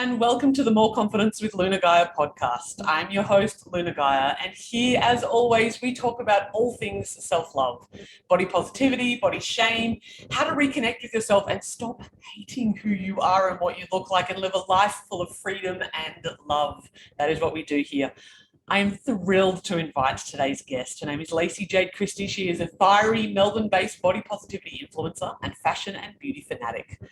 and welcome to the More Confidence with Luna Gaia podcast. I'm your host, Luna Gaia, and here, as always, we talk about all things self-love, body positivity, body shame, how to reconnect with yourself and stop hating who you are and what you look like and live a life full of freedom and love. That is what we do here. I am thrilled to invite today's guest. Her name is Lacey-Jade Christie. She is a fiery Melbourne-based body positivity influencer and fashion and beauty fanatic.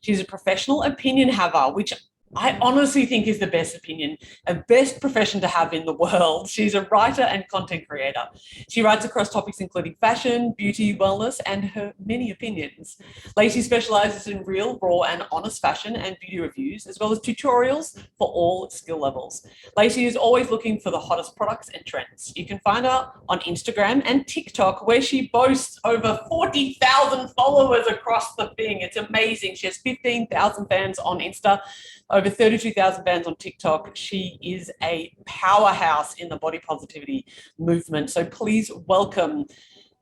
She's a professional opinion haver, which I honestly think is the best opinion, a best profession to have in the world. She's a writer and content creator. She writes across topics including fashion, beauty, wellness, and her many opinions. Lacey specialises in real, raw, and honest fashion and beauty reviews, as well as tutorials for all skill levels. Lacey is always looking for the hottest products and trends. You can find her on Instagram and TikTok, where she boasts over 40,000 followers across the thing. It's amazing. She has 15,000 fans on Insta, over 32,000 fans on TikTok. She is a powerhouse in the body positivity movement. So please welcome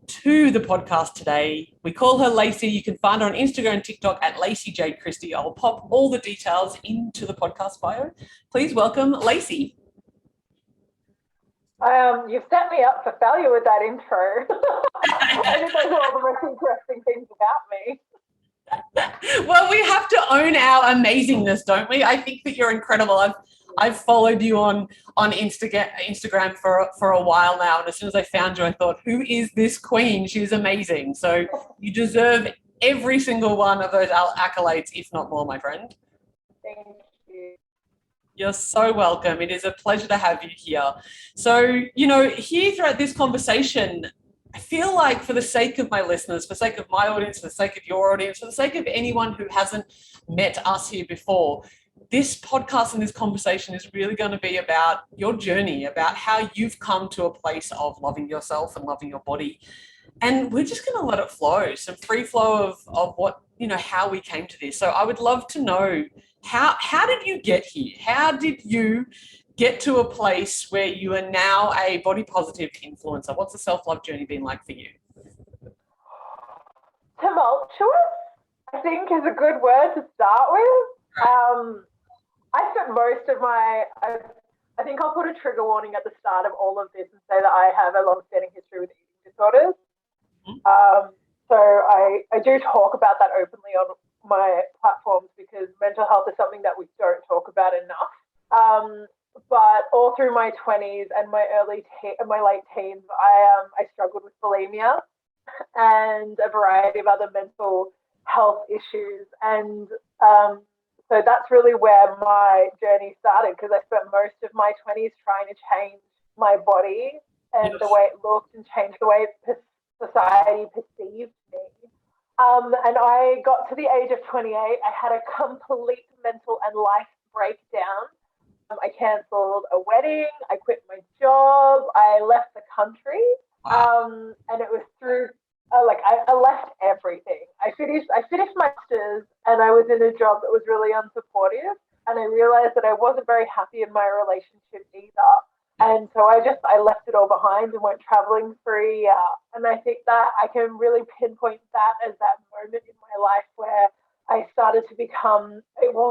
to the podcast today. We call her Lacey. You can find her on Instagram and TikTok at Lacey-Jade Christie. I'll pop all the details into the podcast bio. Please welcome Lacey. You've set me up for failure with that intro. I think those are all the most interesting things about me. Well, we have to own our amazingness, don't we? I think that you're incredible. I've followed you on Instagram for a while now, and as soon as I found you, I thought, who is this queen? She's amazing. So you deserve every single one of those accolades, if not more, my friend. Thank you. You're so welcome. It is a pleasure to have you here. So, here throughout this conversation, I feel like for the sake of my listeners, for the sake of my audience, for the sake of your audience, for the sake of anyone who hasn't met us here before, this podcast and this conversation is really going to be about your journey, about how you've come to a place of loving yourself and loving your body. And we're just going to let it flow, some free flow of what, how we came to this. So I would love to know, how did you get here? How did you get to a place where you are now a body positive influencer? What's the self-love journey been like for you? Tumultuous, I think, is a good word to start with. I spent most of I think I'll put a trigger warning at the start of all of this and say that I have a long-standing history with eating disorders. So I do talk about that openly on my platforms because mental health is something that we don't talk about enough. But all through my 20s and my late teens, I struggled with bulimia and a variety of other mental health issues. And so that's really where my journey started, because I spent most of my 20s trying to change my body and the way it looked and change the way society perceived me. And I got to the age of 28. I had a complete mental and life breakdown. I cancelled a wedding, I quit my job, I left the country, and it was through, I left everything. I finished my master's, and I was in a job that was really unsupportive, and I realised that I wasn't very happy in my relationship either. And so I left it all behind and went travelling for a year. And I think that I can really pinpoint that as that moment in my life where I started to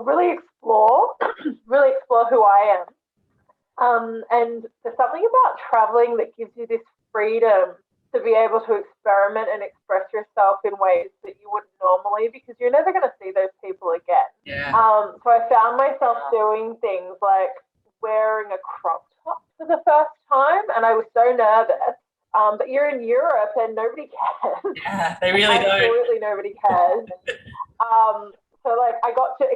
really explore who I am. And there's something about traveling that gives you this freedom to be able to experiment and express yourself in ways that you wouldn't normally, because you're never going to see those people again. Yeah. So I found myself doing things like wearing a crop top for the first time, and I was so nervous. But you're in Europe and nobody cares. Yeah, they really don't. Absolutely nobody cares. So I got to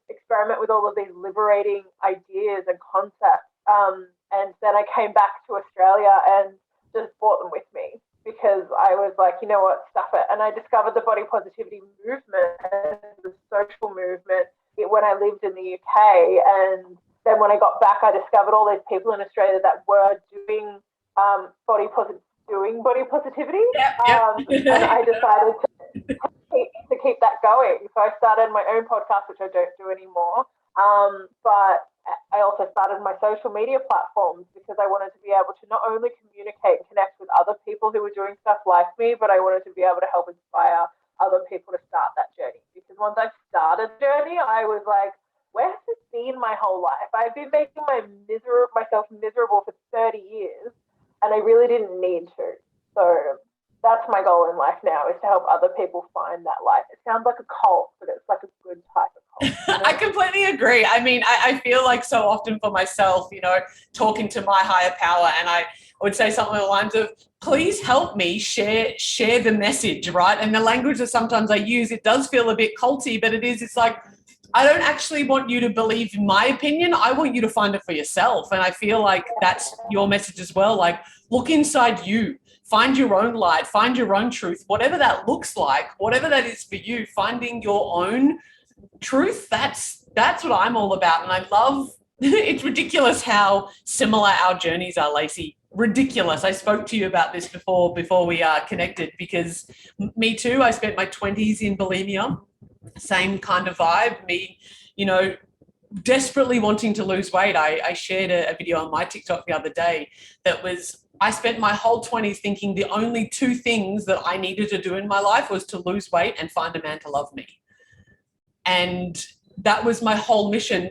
experiment with all of these liberating ideas and concepts. And then I came back to Australia and just brought them with me because I was like, you know what, stuff it. And I discovered the body positivity movement and the social movement when I lived in the UK. And then when I got back, I discovered all these people in Australia that were doing body positivity. And I decided to keep that going. So I started my own podcast, which I don't do anymore. But I also started my social media platforms because I wanted to be able to not only communicate and connect with other people who were doing stuff like me, but I wanted to be able to help inspire other people to start that journey. Because once I started the journey, I was like, where's this been my whole life. I've been making myself miserable for 30 years, and I really didn't need to. So that's my goal in life now, is to help other people find that life. It sounds like a cult, but it's like a good type of cult. You know? I completely agree. I mean, I feel like so often for myself, you know, talking to my higher power, and I would say something along the lines of, please help me share the message, right? And the language that sometimes I use, it does feel a bit culty, but it's like, I don't actually want you to believe my opinion. I want you to find it for yourself. And I feel like that's your message as well. Like, look inside you, find your own light, find your own truth, whatever that looks like, whatever that is for you, finding your own truth. That's what I'm all about. And I love, it's ridiculous how similar our journeys are, Lacey. Ridiculous. I spoke to you about this before we connected, because me too, I spent my 20s in bulimia. Same kind of vibe. Me, you know, desperately wanting to lose weight. I shared a video on my TikTok the other day that was, I spent my whole 20s thinking the only two things that I needed to do in my life was to lose weight and find a man to love me. And that was my whole mission.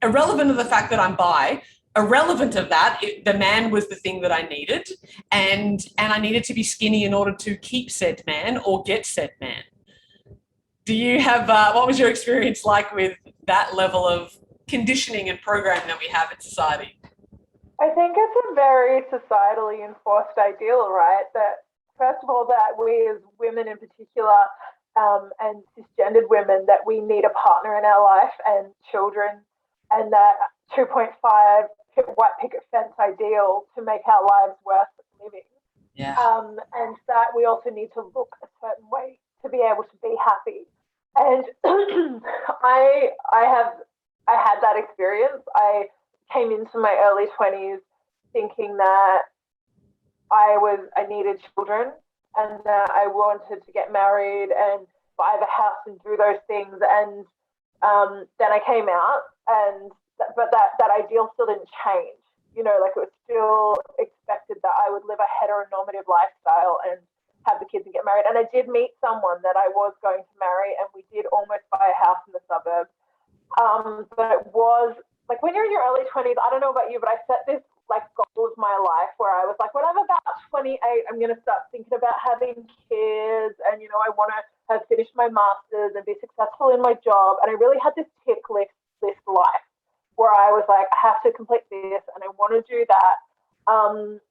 Irrelevant of the fact that I'm bi, irrelevant of that, the man was the thing that I needed. And I needed to be skinny in order to keep said man or get said man. Do you have, what was your experience like with that level of conditioning and programming that we have in society? I think it's a very societally enforced ideal, right? That, first of all, that we as women in particular, and cisgendered women, that we need a partner in our life and children, and that 2.5 white picket fence ideal to make our lives worth living. Yeah. And that we also need to look a certain way to be able to be happy. And I had that experience. I came into my early 20s thinking that I needed children, and that I wanted to get married and buy the house and do those things. And then I came out, but that ideal still didn't change. You know, like, it was still expected that I would live a heteronormative lifestyle and have the kids and get married. And I did meet someone that I was going to marry, and we did almost buy a house in the suburbs. But it was like, when you're in your early 20s, I don't know about you, but I set this like goal of my life where I was like, when I'm about 28, I'm going to start thinking about having kids, and, you know, I want to have finished my master's and be successful in my job. And I really had this tick list life where I was like, I have to complete this and I want to do that.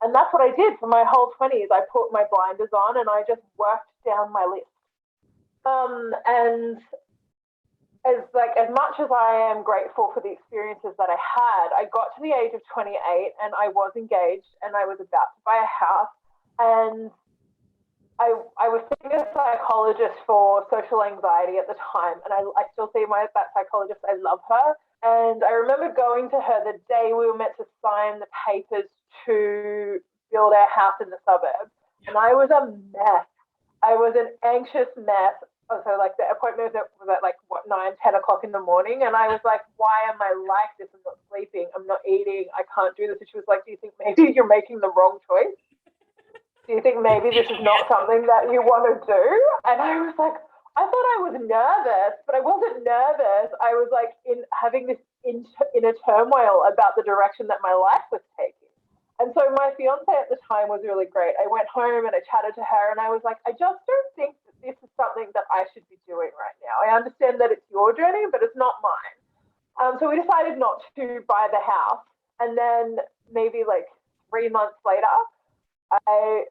And that's what I did for my whole 20s. I put my blinders on and I just worked down my list. And as much as I am grateful for the experiences that I had, I got to the age of 28 and I was engaged and I was about to buy a house, and I was seeing a psychologist for social anxiety at the time, and I still see that psychologist. I love her. And I remember going to her the day we were meant to sign the papers to build our house in the suburbs, and I was a mess. I was an anxious mess. So, like, the appointment was at 9-10 o'clock in the morning, and I was like, why am I like this? I'm not sleeping, I'm not eating, I can't do this. And she was like, do you think maybe you're making the wrong choice? Do you think maybe this is not something that you want to do? And I was like, I thought I was nervous, but I wasn't nervous. I was like having this inner turmoil about the direction that my life was taking. And so my fiance at the time was really great. I went home and I chatted to her, and I was like, I just don't think that this is something that I should be doing right now. I understand that it's your journey, but it's not mine. So we decided not to buy the house. And then maybe 3 months later, I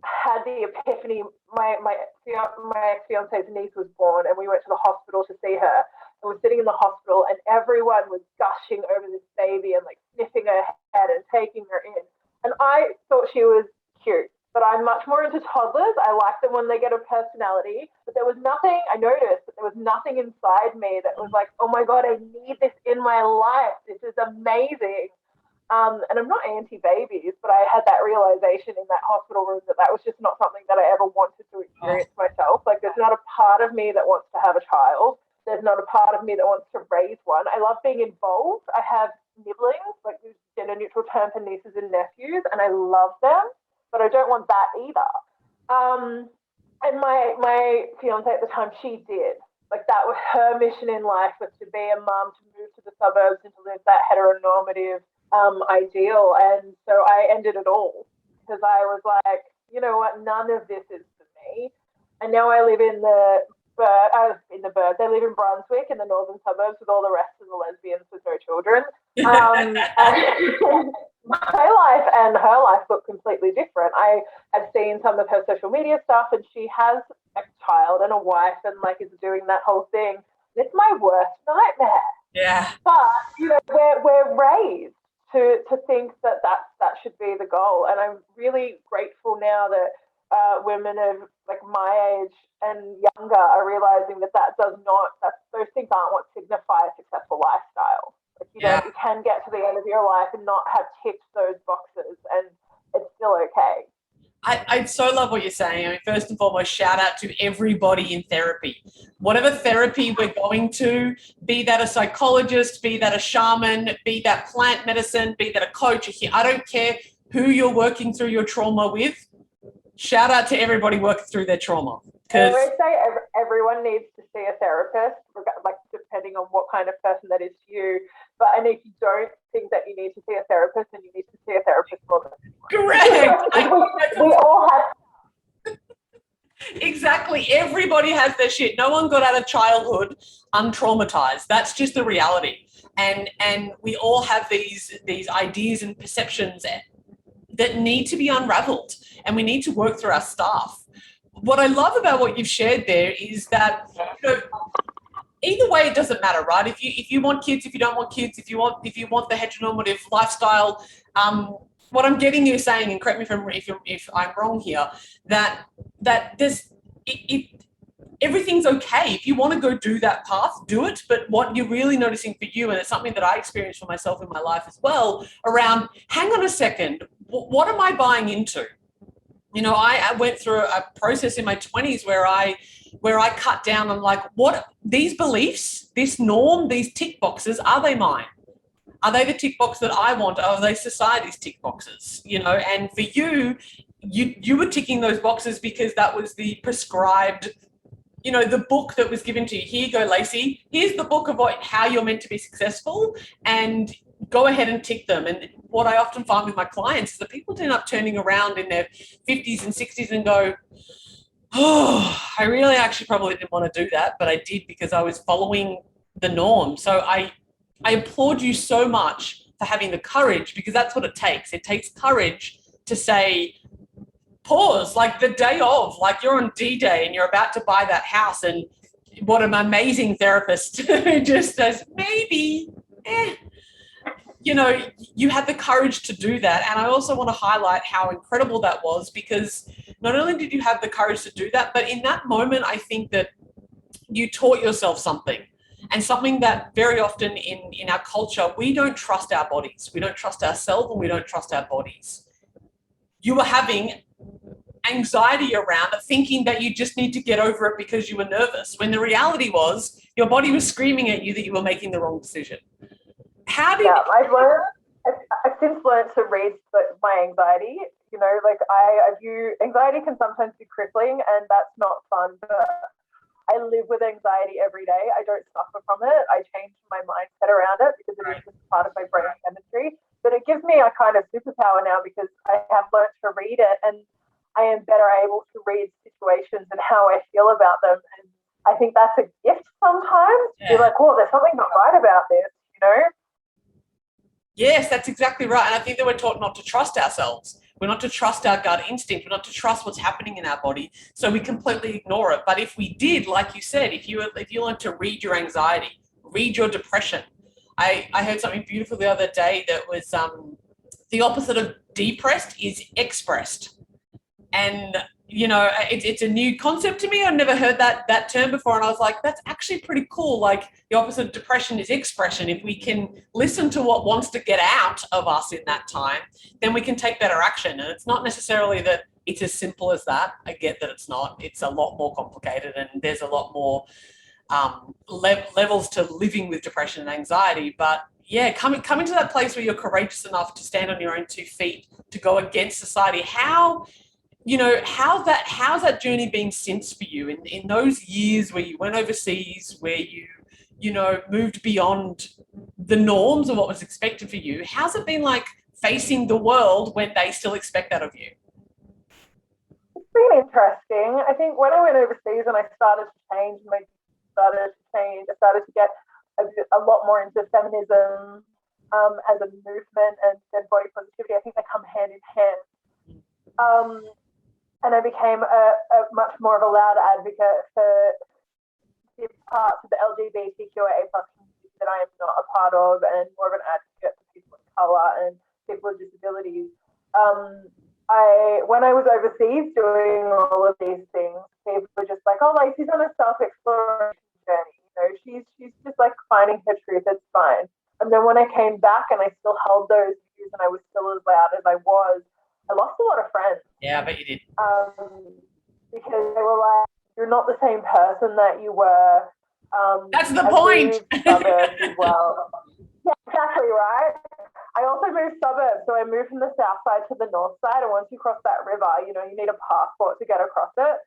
had the epiphany. My ex-fiance's niece was born, and we went to the hospital to see her. I was sitting in the hospital, and everyone was gushing over this baby and sniffing her head and taking her in. And I thought she was cute, but I'm much more into toddlers. I like them when they get a personality. But there was nothing, I noticed that there was nothing inside me that was like, oh my God, I need this in my life. This is amazing. And I'm not anti-babies, but I had that realization in that hospital room that was just not something that I ever wanted to experience myself. There's not a part of me that wants to have a child. There's not a part of me that wants to raise one. I love being involved. I have nibblings, gender-neutral term for nieces and nephews, and I love them, but I don't want that either. And my fiance at the time, she did. like that was her mission in life, was to be a mum, to move to the suburbs and to live that heteronormative ideal. And so I ended it all because I was like, you know what, none of this is for me. And now I live in the They live in Brunswick in the northern suburbs with all the rest of the lesbians with no children. And my life and her life look completely different. I have seen some of her social media stuff, and she has a child and a wife and like is doing that whole thing. It's my worst nightmare. Yeah. But you know, we're raised to think that should be the goal, and I'm really grateful now that women of like my age and younger are realizing that those things aren't what signify a successful lifestyle. Like you can get to the end of your life and not have ticked those boxes, and it's still okay. I so love what you're saying. I mean, first and foremost, shout out to everybody in therapy. Whatever therapy we're going to, be that a psychologist, be that a shaman, be that plant medicine, be that a coach, I don't care who you're working through your trauma with. Shout out to everybody working through their trauma. I always say everyone needs to see a therapist, like depending on what kind of person that is to you. And if you don't think that you need to see a therapist, then you need to see a therapist more than anyone. Correct. We all have. Exactly. Everybody has their shit. No one got out of childhood untraumatized. That's just the reality. And we all have these ideas and perceptions that need to be unraveled, and we need to work through our stuff. What I love about what you've shared there is that, you know, either way, it doesn't matter, right? If you want kids, if you don't want kids, if you want the heteronormative lifestyle, what I'm getting you saying, and correct me if I'm wrong here, that there's everything's okay. If you want to go do that path, do it. But what you're really noticing for you, and it's something that I experienced for myself in my life as well, around, hang on a second, what am I buying into? You know, I went through a process in my 20s where I cut down on like, what these beliefs, this norm, these tick boxes, are they mine? Are they the tick box that I want? Are they society's tick boxes? You know, and for you were ticking those boxes because that was the prescribed, you know, the book that was given to you. Here you go, Lacey. Here's the book of how you're meant to be successful, and go ahead and tick them. And what I often find with my clients is that people end up turning around in their 50s and 60s and go, oh, I really actually probably didn't want to do that, but I did because I was following the norm. So I applaud you so much for having the courage, because that's what it takes. It takes courage to say, pause, like the day of, like you're on D-Day and you're about to buy that house, and what an amazing therapist who just says, maybe, you know, you had the courage to do that. And I also want to highlight how incredible that was, because not only did you have the courage to do that, but in that moment, I think that you taught yourself something, and something that very often in our culture, we don't trust our bodies. We don't trust ourselves, and we don't trust our bodies. You were having anxiety around it, thinking that you just need to get over it because you were nervous, when the reality was your body was screaming at you that you were making the wrong decision. I've since learned to read my anxiety. You know, like I view anxiety can sometimes be crippling, and that's not fun, but I live with anxiety every day. I don't suffer from it. I change my mindset around it because it is just part of my brain chemistry. But it gives me a kind of superpower now, because I have learned to read it, and I am better able to read situations and how I feel about them. And I think that's a gift sometimes. Yeah. You're like, oh, there's something not right about this, you know? Yes, that's exactly right. And I think that we're taught not to trust ourselves. We're not to trust our gut instinct. We're not to trust what's happening in our body. So we completely ignore it. But if we did, like you said, if you learned to read your anxiety, read your depression. I heard something beautiful the other day that was the opposite of depressed is expressed. And, you know, it's a new concept to me. I've never heard that term before. And I was like, that's actually pretty cool. Like, the opposite of depression is expression. If we can listen to what wants to get out of us in that time, then we can take better action. And it's not necessarily that it's as simple as that. I get that it's not. It's a lot more complicated, and there's a lot more levels to living with depression and anxiety. But yeah, coming to that place where you're courageous enough to stand on your own 2 feet, to go against society. How how's that journey been since for you in those years where you went overseas, where you moved beyond the norms of what was expected for you? How's it been like facing the world when they still expect that of you? It's been interesting. I think when I went overseas and I started to change, I started to get a lot more into feminism as a movement and then body positivity. I think they come hand in hand. And I became a much more of a loud advocate for the parts of the LGBTQIA plus community that I am not a part of, and more of an advocate for people of colour and people with disabilities. When I was overseas doing all of these things, people were just like, "Oh, Lacey's on a self-exploration journey. She's just like finding her truth. It's fine." And then when I came back and I still held those views and I was still as loud as I was, I lost a lot of friends. Yeah, I bet you did. Because they were like, "You're not the same person that you were." That's the point. Suburbs as well. Yeah, exactly right. I also moved suburbs, so I moved from the south side to the north side, and once you cross that river, you need a passport to get across it.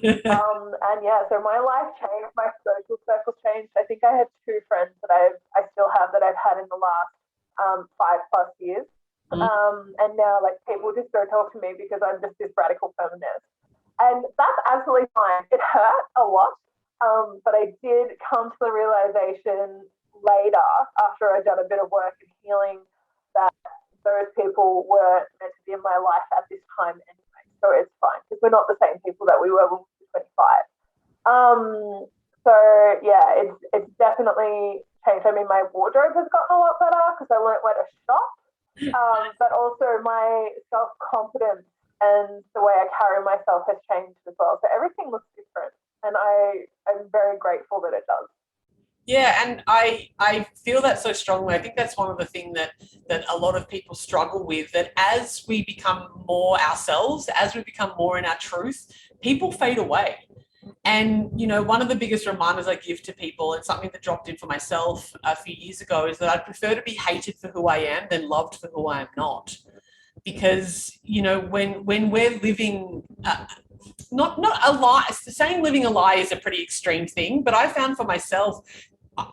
And yeah, so my life changed, my social circle changed. I think I had 2 friends that I still have that I've had in the last 5+ years. And now like people just don't talk to me because I'm just this radical feminist. And that's absolutely fine. It hurt a lot. But I did come to the realization later, after I'd done a bit of work and healing, that those people weren't meant to be in my life at this time anyway. So it's fine because we're not the same people that we were when we were 25. So yeah, it's definitely changed. I mean, my wardrobe has gotten a lot better because I learned where to shop. But also my self-confidence and the way I carry myself has changed as well. So everything looks different, and I'm very grateful that it does. Yeah, and I feel that so strongly. I think that's one of the things that a lot of people struggle with, that as we become more ourselves, as we become more in our truth, people fade away. And, one of the biggest reminders I give to people, and something that dropped in for myself a few years ago, is that I prefer to be hated for who I am than loved for who I am not. Because, when we're living, not a lie, saying living a lie is a pretty extreme thing, but I found for myself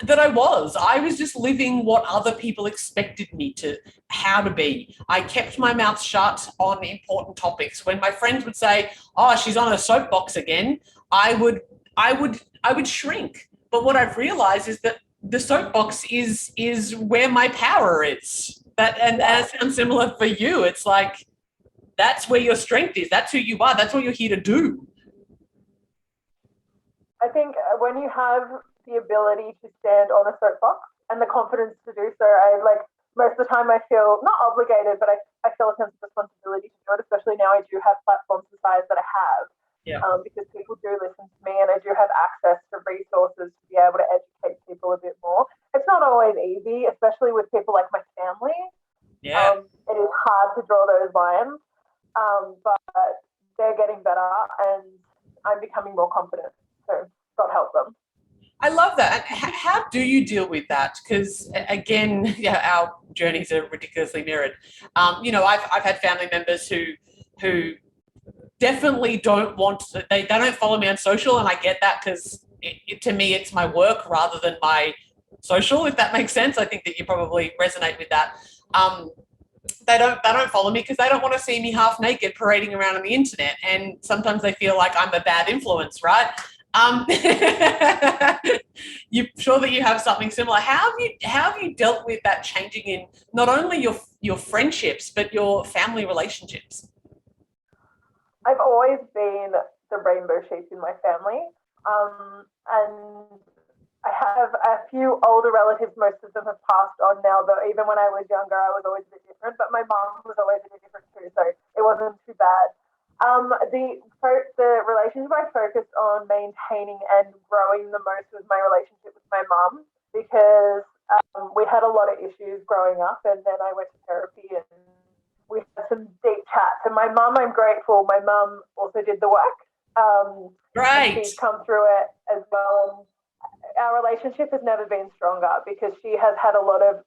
that I was just living what other people expected me to, how to be. I kept my mouth shut on important topics. When my friends would say, "Oh, she's on a soapbox again," I would shrink. But what I've realized is that the soapbox is where my power is. And that sounds similar for you. It's like, that's where your strength is. That's who you are. That's what you're here to do. I think when you have the ability to stand on a soapbox and the confidence to do so, most of the time I feel not obligated, but I feel a sense of responsibility to do it, especially now I do have platforms the size that I have. Yeah. Because people do listen to me and I do have access to resources to be able to educate people a bit more. It's not always easy, especially with people like my family. Yeah. It is hard to draw those lines, but they're getting better and I'm becoming more confident. So God help them. I love that. How do you deal with that? Because again, our journeys are ridiculously mirrored. I've had family members who definitely don't they don't follow me on social, and I get that because to me it's my work rather than my social, if that makes sense. I think that you probably resonate with that. They don't follow me because they don't want to see me half naked parading around on the internet, and sometimes they feel like I'm a bad influence, right? You're sure that you have something similar. How have you dealt with that changing in not only your friendships but your family relationships? I've always been the rainbow sheep in my family, and I have a few older relatives. Most of them have passed on now, but even when I was younger, I was always a bit different. But my mum was always a bit different too, so it wasn't too bad. The relationship I focused on maintaining and growing the most was my relationship with my mum, because we had a lot of issues growing up, and then I went to therapy and we had some deep chats. And my mum, I'm grateful, my mum also did the work. Right. She's come through it as well. And our relationship has never been stronger because she has had a lot of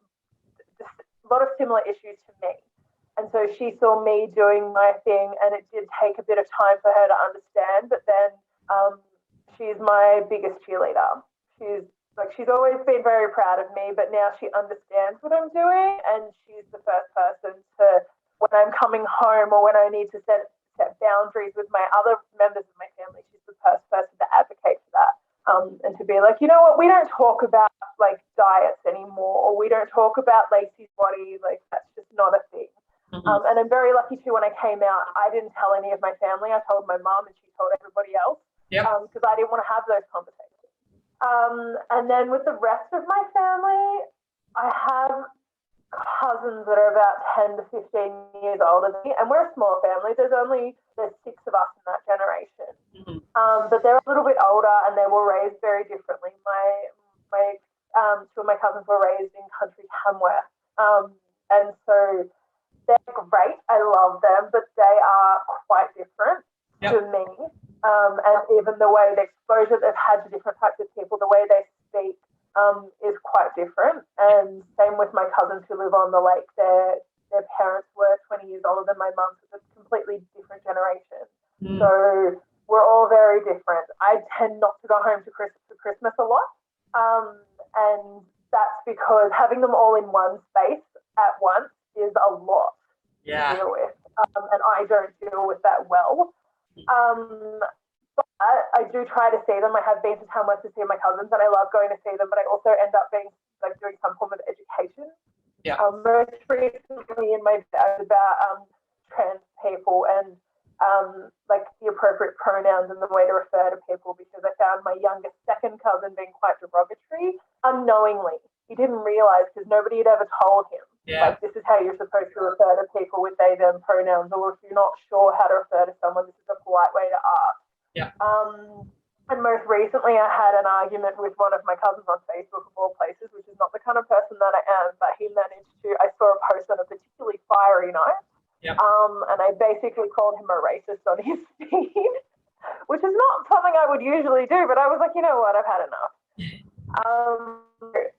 similar issues to me. And so she saw me doing my thing, and it did take a bit of time for her to understand. But then she's my biggest cheerleader. She's always been very proud of me, but now she understands what I'm doing, and she's the first person to, when I'm coming home or when I need to set boundaries with my other members of my family, she's the first person to advocate for that. And to be like, you know what, we don't talk about like diets anymore, or we don't talk about Lacey's body, like that's just not a thing. And I'm very lucky too, when I came out, I didn't tell any of my family. I told my mum, and she told everybody else, because I didn't want to have those conversations. And then with the rest of my family, I have cousins that are about 10 to 15 years older than me, and we're a small family. There's 6 of us in that generation. But they're a little bit older, and they were raised very differently. My 2 of my cousins were raised in country Tamworth, and so they're great. I love them, but they are quite different to me. And even the way the exposure they've had to different types of people, the way they speak is quite different. And same with my cousins who live on the lake. Their parents were 20 years older than my mum, so it's a completely different generation. So we're all very different. I tend not to go home for Christmas a lot, and that's because having them all in one space at once is a lot to deal with, and I don't deal with that well. But I do try to see them. I have been to Tamworth to see my cousins, and I love going to see them, but I also end up doing some form of education. Most recently in my video about trans people and like the appropriate pronouns and the way to refer to people, because I found my youngest second cousin being quite derogatory unknowingly. He didn't realise, because nobody had ever told him. Like, this is how you're supposed to refer to people with they, them pronouns, or if you're not sure how to refer to someone, this is a polite way to ask. And most recently I had an argument with one of my cousins on Facebook, of all places, which is not the kind of person that I am, but he managed to, I saw a post on a particularly fiery night, and I basically called him a racist on his feed, which is not something I would usually do, but I was like, you know what, I've had enough.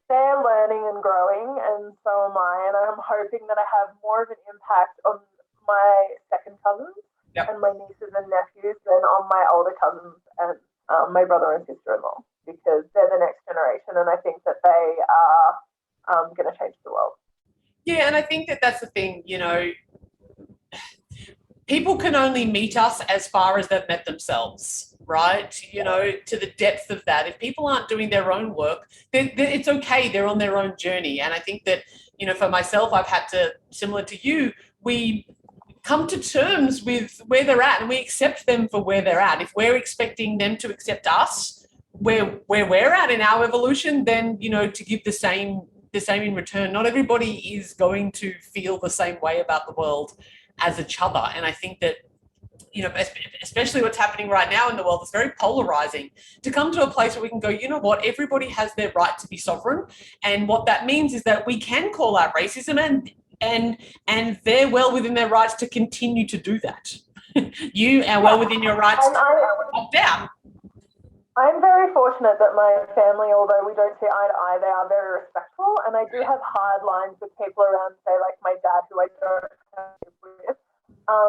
They're learning and growing, and so am I, and I'm hoping that I have more of an impact on my second cousins and my nieces and nephews than on my older cousins and my brother and sister-in-law, because they're the next generation, and I think that they are going to change the world. Yeah, and I think that that's the thing, you know, people can only meet us as far as they've met themselves, right? You know, to the depth of that. If people aren't doing their own work, then it's okay. They're on their own journey. And I think that, you know, for myself, I've had to, similar to you, we come to terms with where they're at, and we accept them for where they're at. If we're expecting them to accept us where we're at in our evolution, then, you know, to give the same in return. Not everybody is going to feel the same way about the world as each other. And I think that, you know, especially what's happening right now in the world, it's very polarizing. To come to a place where we can go, you know what, everybody has their right to be sovereign. And what that means is that we can call out racism, and they're well within their rights to continue to do that. You are well within your rights to opt out. I'm very fortunate that my family, although we don't see eye to eye, they are very respectful, and I do have hard lines with people around, say, like my dad, who I don't live with.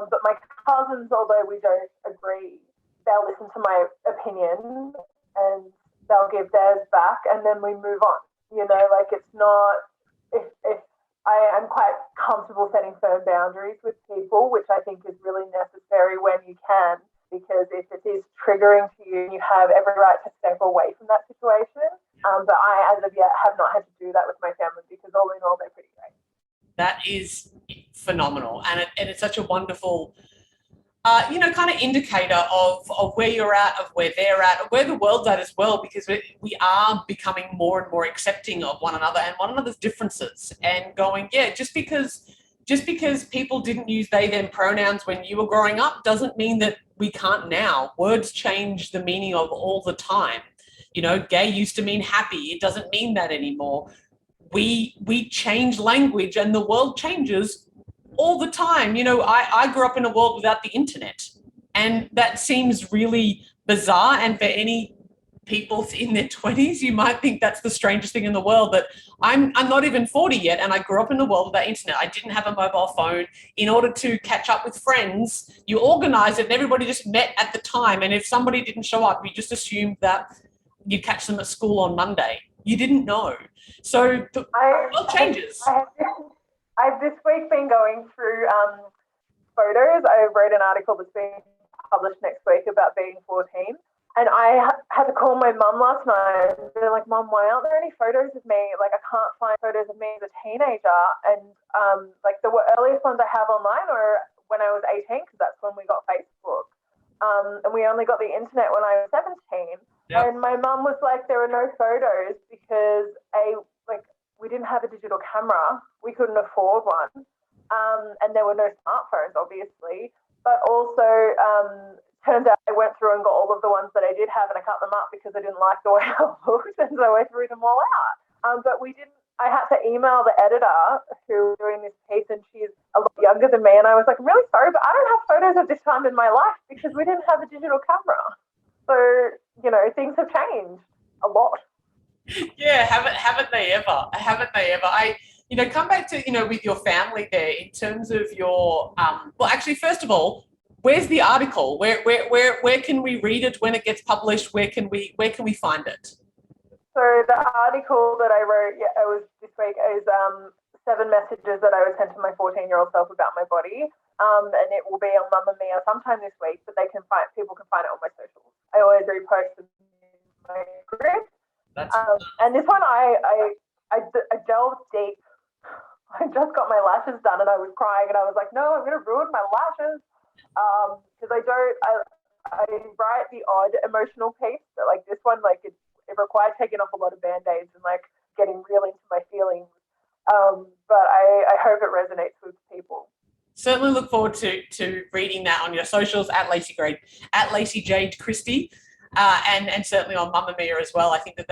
But my cousins, although we don't agree, they'll listen to my opinion and they'll give theirs back, and then we move on. You know, like, it's not, if I'm quite comfortable setting firm boundaries with people, which I think is really necessary when you can, because if it is triggering to you, you have every right to step away from that situation. But I, as of yet, have not had to do that with my family, because all in all, they're pretty great. That is phenomenal. And it's such a wonderful, you know, kind of indicator of where you're at, of where they're at, of where the world's at as well, because we are becoming more and more accepting of one another and one another's differences, and going, yeah, just because people didn't use they, them pronouns when you were growing up doesn't mean that we can't now. Words change the meaning of all the time. You know, gay used to mean happy. It doesn't mean that anymore. We change language, and the world changes all the time. You know, I grew up in a world without the internet, and that seems really bizarre. And for any people in their 20s, you might think that's the strangest thing in the world, but I'm not even 40 yet, and I grew up in the world of the internet. I didn't have a mobile phone. In order to catch up with friends, you organize it and everybody just met at the time, and if somebody didn't show up, you just assumed that you'd catch them at school on Monday. You didn't know. So the world changes. I've this week been going through photos. I wrote an article that's being published next week about being 14. And I had to call my mum last night. They're like, Mum, why aren't there any photos of me? Like, I can't find photos of me as a teenager. And like the earliest ones I have online are when I was 18, because that's when we got Facebook. And we only got the internet when I was 17. Yep. And my mum was like, there are no photos because we didn't have a digital camera. We couldn't afford one. And there were no smartphones, obviously. But also, turns out I went through and got all of the ones that I did have, and I cut them up because I didn't like the way I looked, and so I threw them all out. But I had to email the editor who was doing this piece, and she's a lot younger than me, and I was like, I'm really sorry, but I don't have photos of this time in my life because we didn't have a digital camera. So, things have changed a lot. Yeah, haven't they ever? Haven't they ever? Come back to, with your family there in terms of your, well, actually, first of all, where's the article? Where can we read it when it gets published? Where can we find it? So the article that I wrote, it was this week, is 7 messages that I would send to my 14-year-old self about my body. And it will be on Mamma Mia sometime this week, but people can find it on my socials. I always repost them in my group. And this one, I delved deep. I just got my lashes done and I was crying and I was like, no, I'm going to ruin my lashes. Because I write the odd emotional piece, but like this one, like it required taking off a lot of band-aids and like getting real into my feelings. But I hope it resonates with people. Certainly look forward to reading that on your socials at Lacey-Jade Christie, and certainly on Mamma Mia as well. I think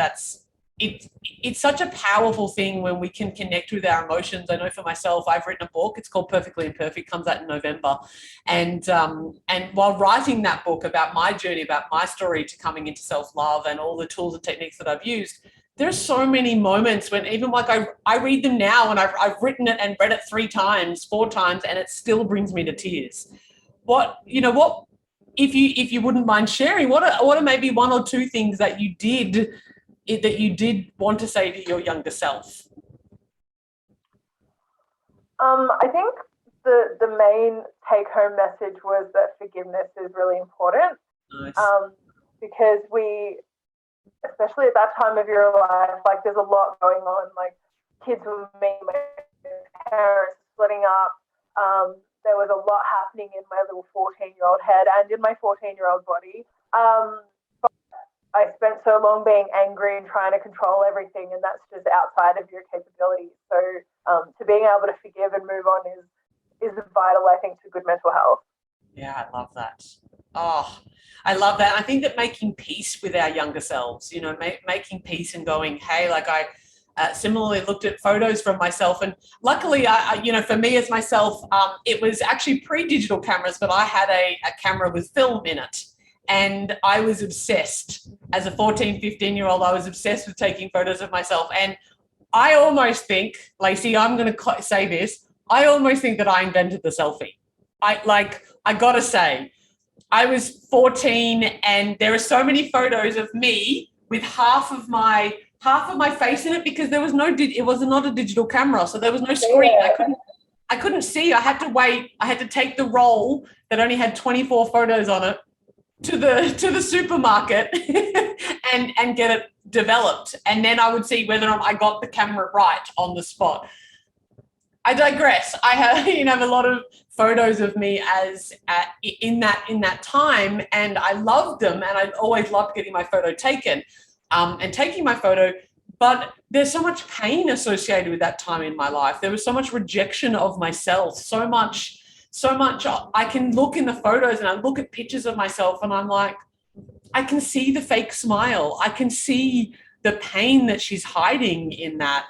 it's such a powerful thing when we can connect with our emotions. I know for myself, I've written a book. It's called Perfectly Imperfect, comes out in November. And while writing that book about my journey, about my story to coming into self-love and all the tools and techniques that I've used, there's so many moments when even like I read them now and I've written it and read it 3 times, 4 times, and it still brings me to tears. If you wouldn't mind sharing, what are maybe 1 or 2 things that you did want to say to your younger self? I think the main take-home message was that forgiveness is really important. Nice. Because especially at that time of your life, like there's a lot going on, like kids with me, my parents splitting up. There was a lot happening in my little 14-year-old head and in my 14-year-old body. I spent so long being angry and trying to control everything, and that's just outside of your capabilities. So to being able to forgive and move on is vital, I think, to good mental health. Yeah, I love that. Oh, I love that. I think that making peace with our younger selves, making peace and going, hey, like I similarly looked at photos from myself, and luckily, for me as myself, it was actually pre-digital cameras, but I had a camera with film in it. And I was obsessed as a 14, 15-year-old. I was obsessed with taking photos of myself. And I almost think, Lacey, I'm going to say this, I almost think that I invented the selfie. I got to say, I was 14 and there are so many photos of me with half of my face in it because there was it was not a digital camera. So there was no screen. I couldn't see. I had to wait. I had to take the roll that only had 24 photos on it to the supermarket and get it developed, and then I would see whether or not I got the camera right on the spot. I digress. I have a lot of photos of me in that time, and I loved them, and I always loved getting my photo taken and taking my photo. But there's so much pain associated with that time in my life. There was so much rejection of myself, so much I can look in the photos and I look at pictures of myself and I'm like, I can see the fake smile. I can see the pain that she's hiding in that,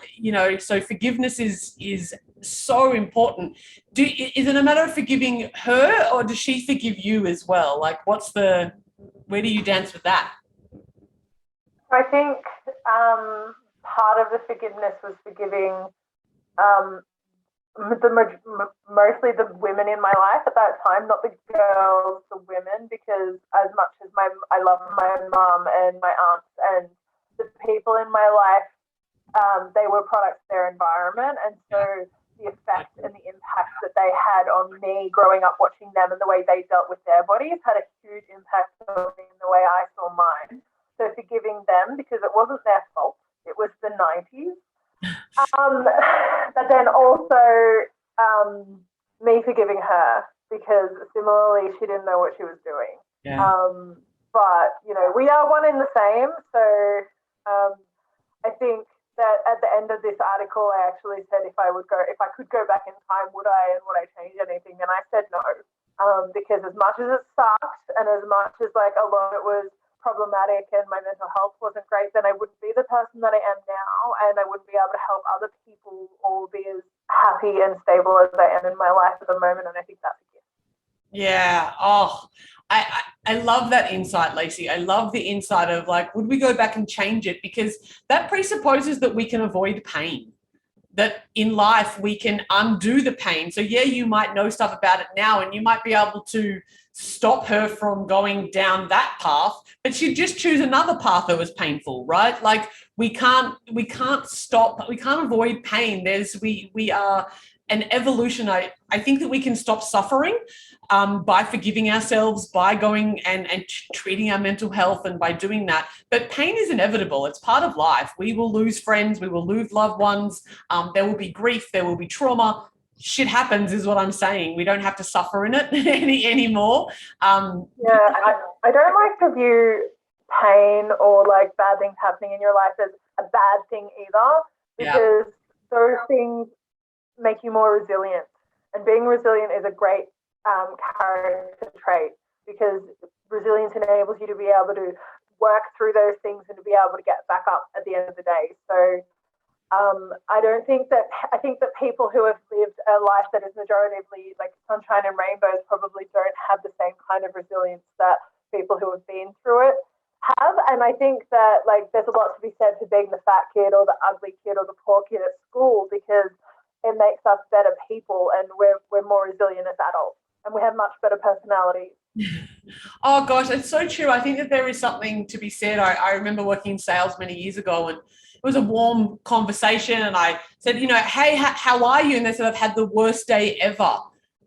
so forgiveness is so important. Is it a matter of forgiving her or does she forgive you as well? Like where do you dance with that? I think part of the forgiveness was forgiving mostly the women in my life at that time, not the girls, the women, because as much as I love my mum and my aunts and the people in my life, they were products of their environment, and so the effect and the impact that they had on me growing up watching them and the way they dealt with their bodies had a huge impact on me in the way I saw mine. So forgiving them, because it wasn't their fault, it was the 90s. But then also me forgiving her, because similarly she didn't know what she was doing. Yeah. But, you know, we are one in the same. So I think that at the end of this article, I actually said if I could go back in time, would I, and would I change anything? And I said no, because as much as it sucked and as much as like a lot of it was problematic and my mental health wasn't great, then I wouldn't be the person that I am now, and I wouldn't be able to help other people or be as happy and stable as I am in my life at the moment. And I think that's a gift. Yeah. Oh, I love that insight, Lacey. I love the insight of like, would we go back and change it? Because that presupposes that we can avoid pain, that in life we can undo the pain. So yeah, you might know stuff about it now and you might be able to stop her from going down that path, but she'd just choose another path that was painful, right? Like we can't avoid pain. We are an evolution. I think that we can stop suffering by forgiving ourselves, by going and treating our mental health, and by doing that. But pain is inevitable. It's part of life. We will lose friends. We will lose loved ones. There will be grief. There will be trauma. Shit happens is what I'm saying. We don't have to suffer in it anymore. I don't like to view pain or like bad things happening in your life as a bad thing either, because those things make you more resilient. And being resilient is a great character trait, because resilience enables you to be able to work through those things and to be able to get back up at the end of the day. So I think that people who have lived a life that is majoritively like sunshine and rainbows probably don't have the same kind of resilience that people who have been through it have. And I think that like there's a lot to be said for being the fat kid or the ugly kid or the poor kid at school, because it makes us better people and we're more resilient as adults and we have much better personalities. Oh gosh, it's so true. I think that there is something to be said. I remember working in sales many years ago, and it was a warm conversation, and I said, you know, hey, how are you? And they said, I've had the worst day ever.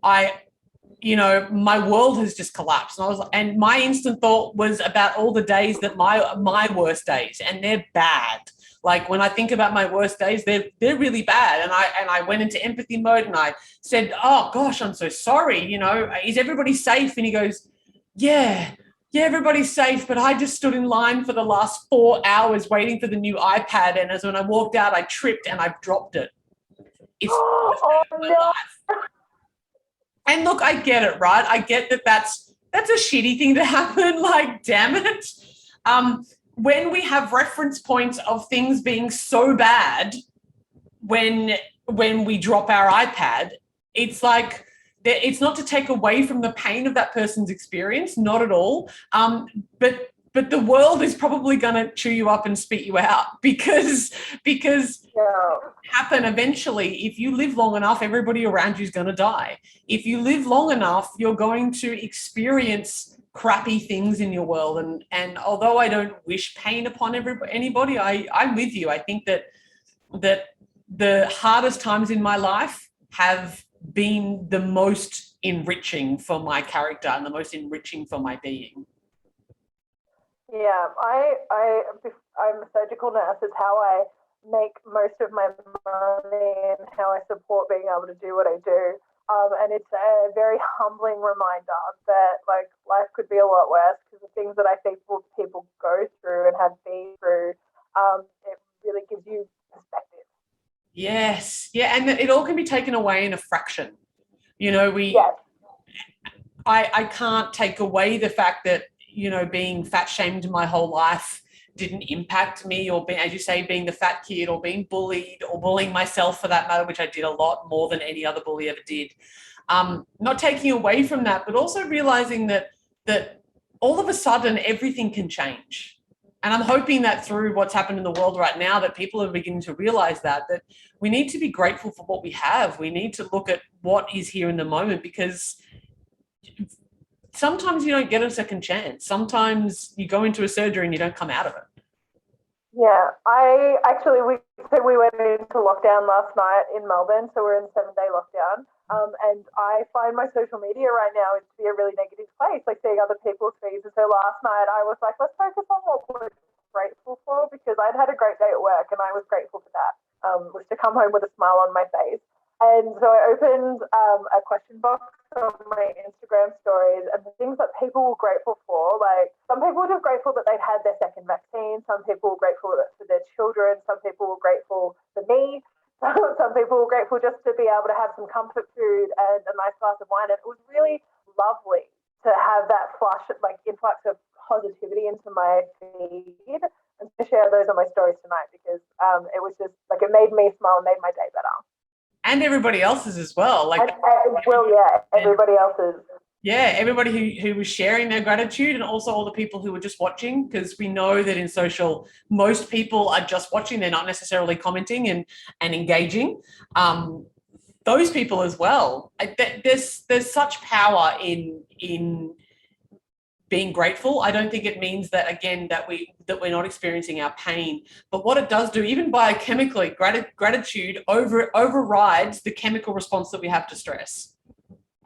My world has just collapsed. And my instant thought was about all the days that my worst days, and they're bad. Like when I think about my worst days, they're really bad. And I went into empathy mode and I said, oh gosh, I'm so sorry. You know, is everybody safe? And he goes, yeah, everybody's safe. But I just stood in line for the last 4 hours waiting for the new iPad. And as when I walked out, I tripped and I dropped it. It's life. And look, I get it, right? I get that that's a shitty thing to happen. Like, damn it. When we have reference points of things being so bad when we drop our iPad, it's like, it's not to take away from the pain of that person's experience, not at all. But the world is probably going to chew you up and spit you out because happen eventually. If you live long enough, everybody around you is going to die. If you live long enough, you're going to experience crappy things in your world. And although I don't wish pain upon anybody, I'm with you. I think that the hardest times in my life have been the most enriching for my character and the most enriching for my being. Yeah, I'm a surgical nurse. It's how I make most of my money and how I support being able to do what I do. And it's a very humbling reminder that like life could be a lot worse, because the things that I think people go through and have been through, it really gives you perspective. Yes, yeah, and it all can be taken away in a fraction. You know, I can't take away the fact that, you know, being fat shamed my whole life didn't impact me, or being, as you say, being the fat kid or being bullied or bullying myself for that matter, which I did a lot more than any other bully ever did. Not taking away from that, but also realizing that all of a sudden everything can change. And I'm hoping that through what's happened in the world right now, that people are beginning to realize that we need to be grateful for what we have. We need to look at what is here in the moment, because sometimes you don't get a second chance. Sometimes you go into a surgery and you don't come out of it. Yeah, we went into lockdown last night in Melbourne, so we're in 7-day lockdown. And I find my social media right now is to be a really negative place, like seeing other people's feeds. And so last night I was like, let's focus on what we're grateful for, because I'd had a great day at work and I was grateful for that, was to come home with a smile on my face. And so I opened a question box on my Instagram stories, and the things that people were grateful for, like some people were just grateful that they'd had their second vaccine, some people were grateful for their children, some people were grateful for me, some people were grateful just to be able to have some comfort food and a nice glass of wine. And it was really lovely to have that influx of positivity into my feed, and to share those on my stories tonight, because it was just like, it made me smile and made my day better. And everybody else's as well. Everybody else's. Yeah, everybody who was sharing their gratitude, and also all the people who were just watching, because we know that in social, most people are just watching. They're not necessarily commenting and engaging. Those people as well. There's such power in being grateful. I don't think it means that, again, that we're not experiencing our pain, but what it does do, even biochemically, gratitude overrides the chemical response that we have to stress.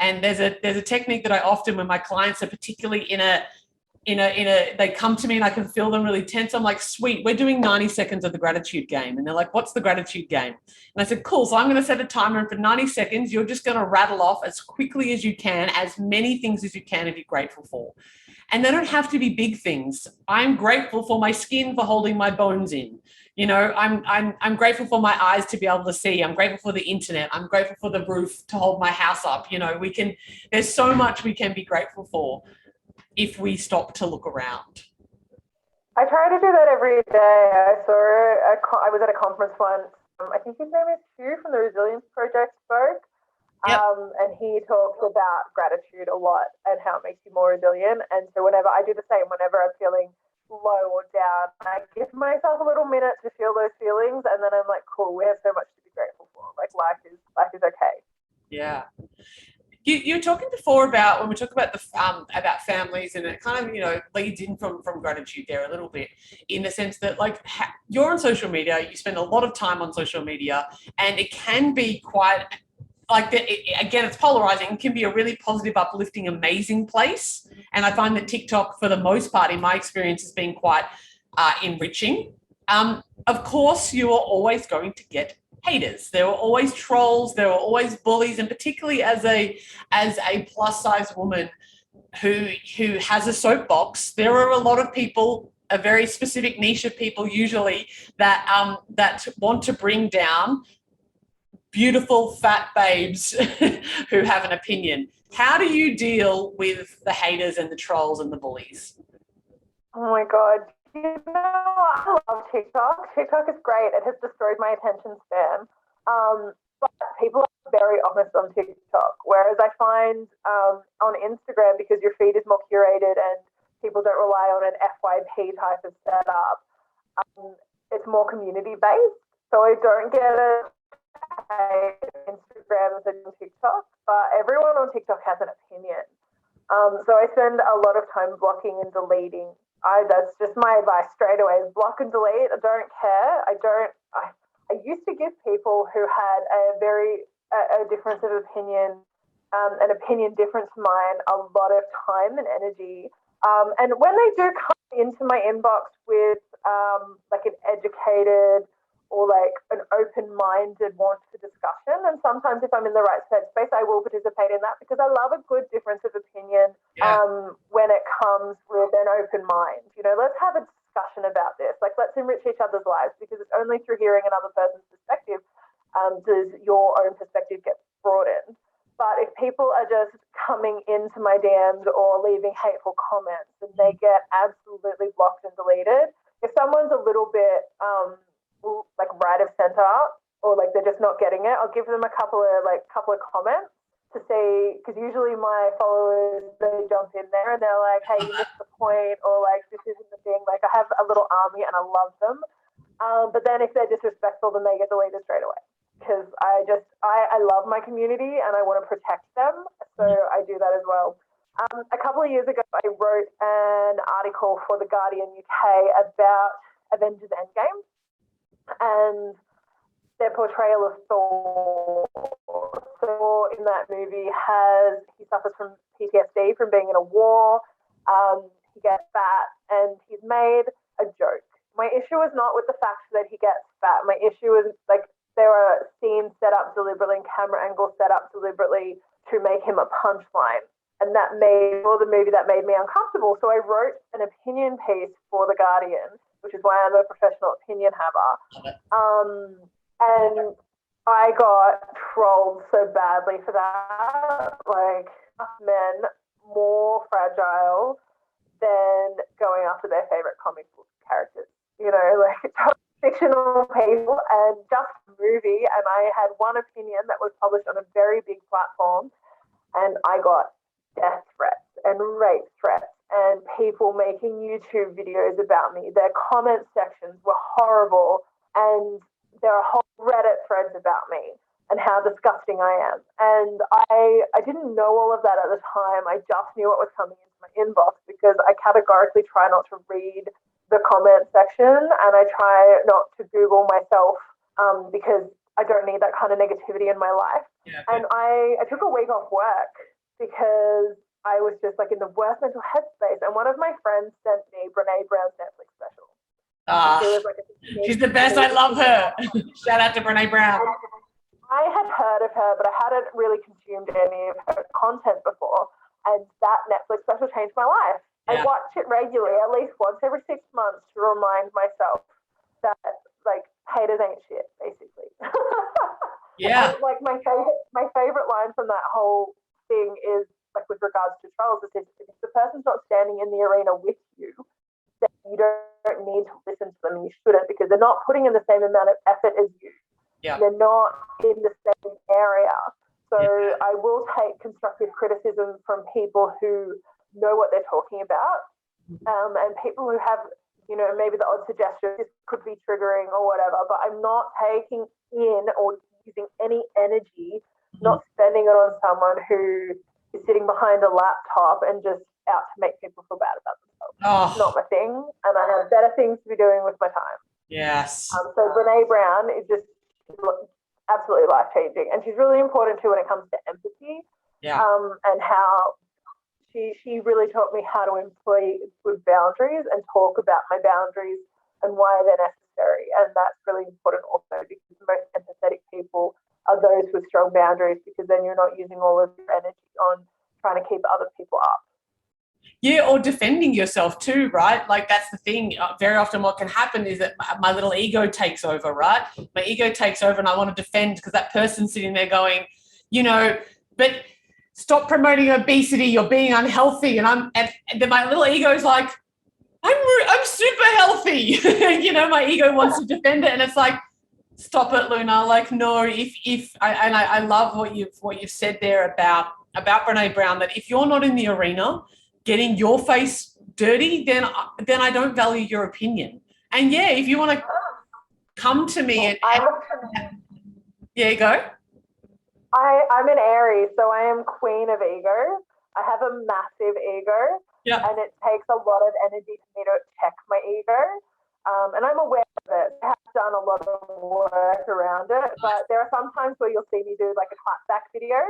And there's a technique that I often, when my clients are particularly they come to me and I can feel them really tense, I'm like, sweet, we're doing 90 seconds of the gratitude game. And they're like, what's the gratitude game? And I said, cool, so I'm going to set a timer, and for 90 seconds, you're just going to rattle off as quickly as you can, as many things as you can if you're grateful for. And they don't have to be big things. I'm grateful for my skin for holding my bones in. You know, I'm grateful for my eyes to be able to see. I'm grateful for the internet. I'm grateful for the roof to hold my house up. You know, there's so much we can be grateful for if we stop to look around. I try to do that every day. I was at a conference once. I think his name is Hugh from the Resilience Project spoke. Yep. And he talks about gratitude a lot and how it makes you more resilient. And so whenever I do the same, whenever I'm feeling low or down, I give myself a little minute to feel those feelings, and then I'm like, cool, we have so much to be grateful for. Like, life is okay. Yeah. You were talking before about, when we talk about about families, and it kind of, you know, leads in from gratitude there a little bit, in the sense that, like, you're on social media, you spend a lot of time on social media, and it can be quite, like, again, it's polarizing. It can be a really positive, uplifting, amazing place. And I find that TikTok, for the most part, in my experience, has been quite enriching. Of course, you are always going to get haters. There are always trolls. There are always bullies, and particularly as a plus-size woman who has a soapbox, there are a lot of people, a very specific niche of people usually, that want to bring down beautiful fat babes who have an opinion. How do you deal with the haters and the trolls and the bullies? Oh my God. You know, I love TikTok. TikTok is great. It has destroyed my attention span. But people are very honest on TikTok, whereas I find on Instagram, because your feed is more curated and people don't rely on an FYP type of setup, it's more community-based. So I don't get it. Instagram and TikTok, but everyone on TikTok has an opinion. So I spend a lot of time blocking and deleting. That's just my advice straight away: block and delete. I don't care. I used to give people who had a difference of opinion, an opinion different to mine, a lot of time and energy. And when they do come into my inbox with like an educated or like an open-minded want for discussion, and sometimes if I'm in the right space, I will participate in that, because I love a good difference of opinion. When it comes with an open mind. You know, let's have a discussion about this. Like, let's enrich each other's lives, because it's only through hearing another person's perspective does your own perspective get broadened. But if people are just coming into my DMs or leaving hateful comments, and they get absolutely blocked and deleted. If someone's a little bit like right of center, or like they're just not getting it, I'll give them a couple of comments to see, because usually my followers, they jump in there and they're like, hey, you missed the point, or like, this isn't the thing. Like, I have a little army and I love them. But then if they're disrespectful, then they get deleted straight away. Because I love my community and I want to protect them. So I do that as well. A couple of years ago, I wrote an article for The Guardian UK about Avengers Endgame and their portrayal of Thor. Thor in that movie he suffers from PTSD from being in a war. He gets fat and he's made a joke. My issue is not with the fact that he gets fat. My issue is like there are scenes set up deliberately and camera angles set up deliberately to make him a punchline. And the movie that made me uncomfortable. So I wrote an opinion piece for The Guardian, which is why I'm a professional opinion haver. And I got trolled so badly for that. Like, men more fragile than going after their favorite comic book characters. You know, like fictional people and just a movie. And I had one opinion that was published on a very big platform, and I got death threats and rape threats and people making YouTube videos about me. Their comment sections were horrible, and there are whole Reddit threads about me and how disgusting I am. And I didn't know all of that at the time. I just knew what was coming into my inbox because I categorically try not to read the comment section, and I try not to Google myself because I don't need that kind of negativity in my life. Yeah, okay. And I took a week off work because I was just like in the worst mental headspace. And one of my friends sent me Brene Brown's Netflix special. She's the best. I love her. Shout out to Brene Brown. I had heard of her, but I hadn't really consumed any of her content before. And that Netflix special changed my life. Yeah. I watch it regularly, at least once every 6 months, to remind myself that like haters ain't shit, basically. Yeah. And, like my favorite line from that whole thing is like with regards to trolls, if the person's not standing in the arena with you, then you don't need to listen to them. You shouldn't, because they're not putting in the same amount of effort as you. Yeah. They're not in the same area. So I will take constructive criticism from people who know what they're talking about, and people who have, you know, maybe the odd suggestion, this could be triggering or whatever, but I'm not taking in or using any energy, not spending it on someone who is sitting behind a laptop and just out to make people feel bad about themselves. It's not my thing, and I have better things to be doing with my time. Yes. So Brene Brown is just absolutely life-changing, and she's really important too when it comes to empathy. Yeah. And how she really taught me how to employ good boundaries and talk about my boundaries and why they're necessary. And that's really important also, because the most empathetic people are those with strong boundaries, because then you're not using all of your energy on trying to keep other people up. Yeah, or defending yourself too, right? Like that's the thing. Very often what can happen is that my little ego takes over, right? My ego takes over and I want to defend because that person's sitting there going, you know, but stop promoting obesity, you're being unhealthy. And then my little ego's like, I'm super healthy. You know, my ego wants to defend it, and it's like, stop it, Luna. Like, no, I love what you've said there about Brene Brown, that if you're not in the arena getting your face dirty, then I don't value your opinion. And yeah, if you want to come to me and yeah, go. I'm an Aries, so I am queen of ego. I have a massive ego, and it takes a lot of energy for me to check my ego. And I'm aware of it. I have done a lot of work around it, but there are some times where you'll see me do like a clapback video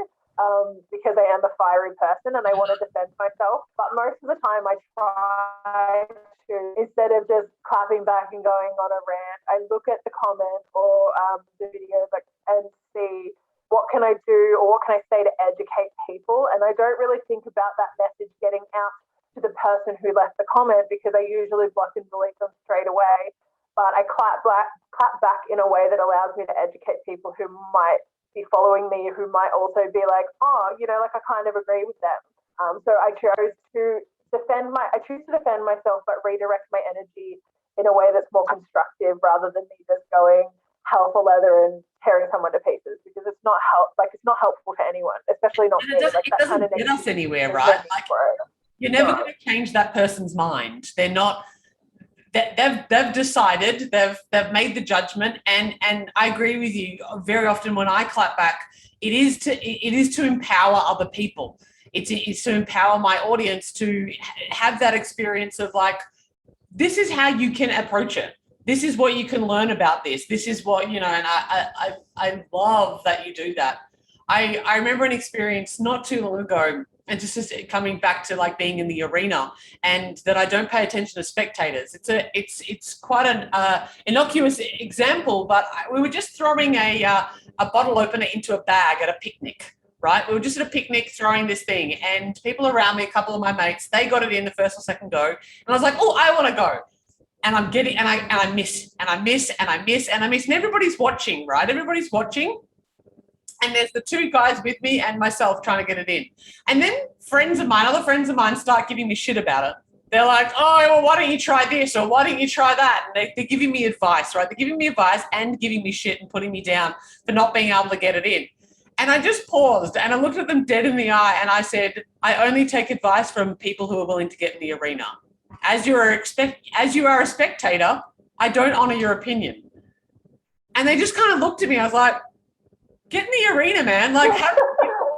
because I am a fiery person and I want to defend myself. But most of the time I try to, instead of just clapping back and going on a rant, I look at the comments or the videos and see what can I do or what can I say to educate people. And I don't really think about that message getting out to the person who left the comment, because I usually block and delete them straight away. But I clap back in a way that allows me to educate people who might be following me, who might also be like, oh, you know, like I kind of agree with them. So I choose to defend myself, but redirect my energy in a way that's more constructive, rather than me just going hell for leather and tearing someone to pieces, because it's not helpful to anyone, especially not And me. Like it that kind doesn't of get us negativity anywhere, is right? very Like, gross. you're never No. going to change that person's mind. They're not. They've decided. They've made the judgment, and I agree with you. Very often, when I clap back, it is to empower other people. It's to empower my audience to have that experience of like, this is how you can approach it. This is what you can learn about this. This is what, and I love that you do that. I remember an experience not too long ago, and just coming back to like being in the arena, and that I don't pay attention to spectators. It's quite an innocuous example, but we were just throwing a bottle opener into a bag at a picnic. Right, we were just at a picnic throwing this thing, and people around me, a couple of my mates, they got it in the first or second go, and I was like, "Oh, I want to go," and I'm getting, and I miss, and I miss, and I miss, and I miss, and everybody's watching, right? Everybody's watching, and there's the two guys with me and myself trying to get it in, and then other friends of mine, start giving me shit about it. They're like, "Oh, well, why don't you try this, or why don't you try that?" And they're giving me advice, right? They're giving me advice and giving me shit and putting me down for not being able to get it in. And I just paused and I looked at them dead in the eye and I said, I only take advice from people who are willing to get in the arena. As you are a spectator, I don't honour your opinion. And they just kind of looked at me. I was like, get in the arena, man. Like,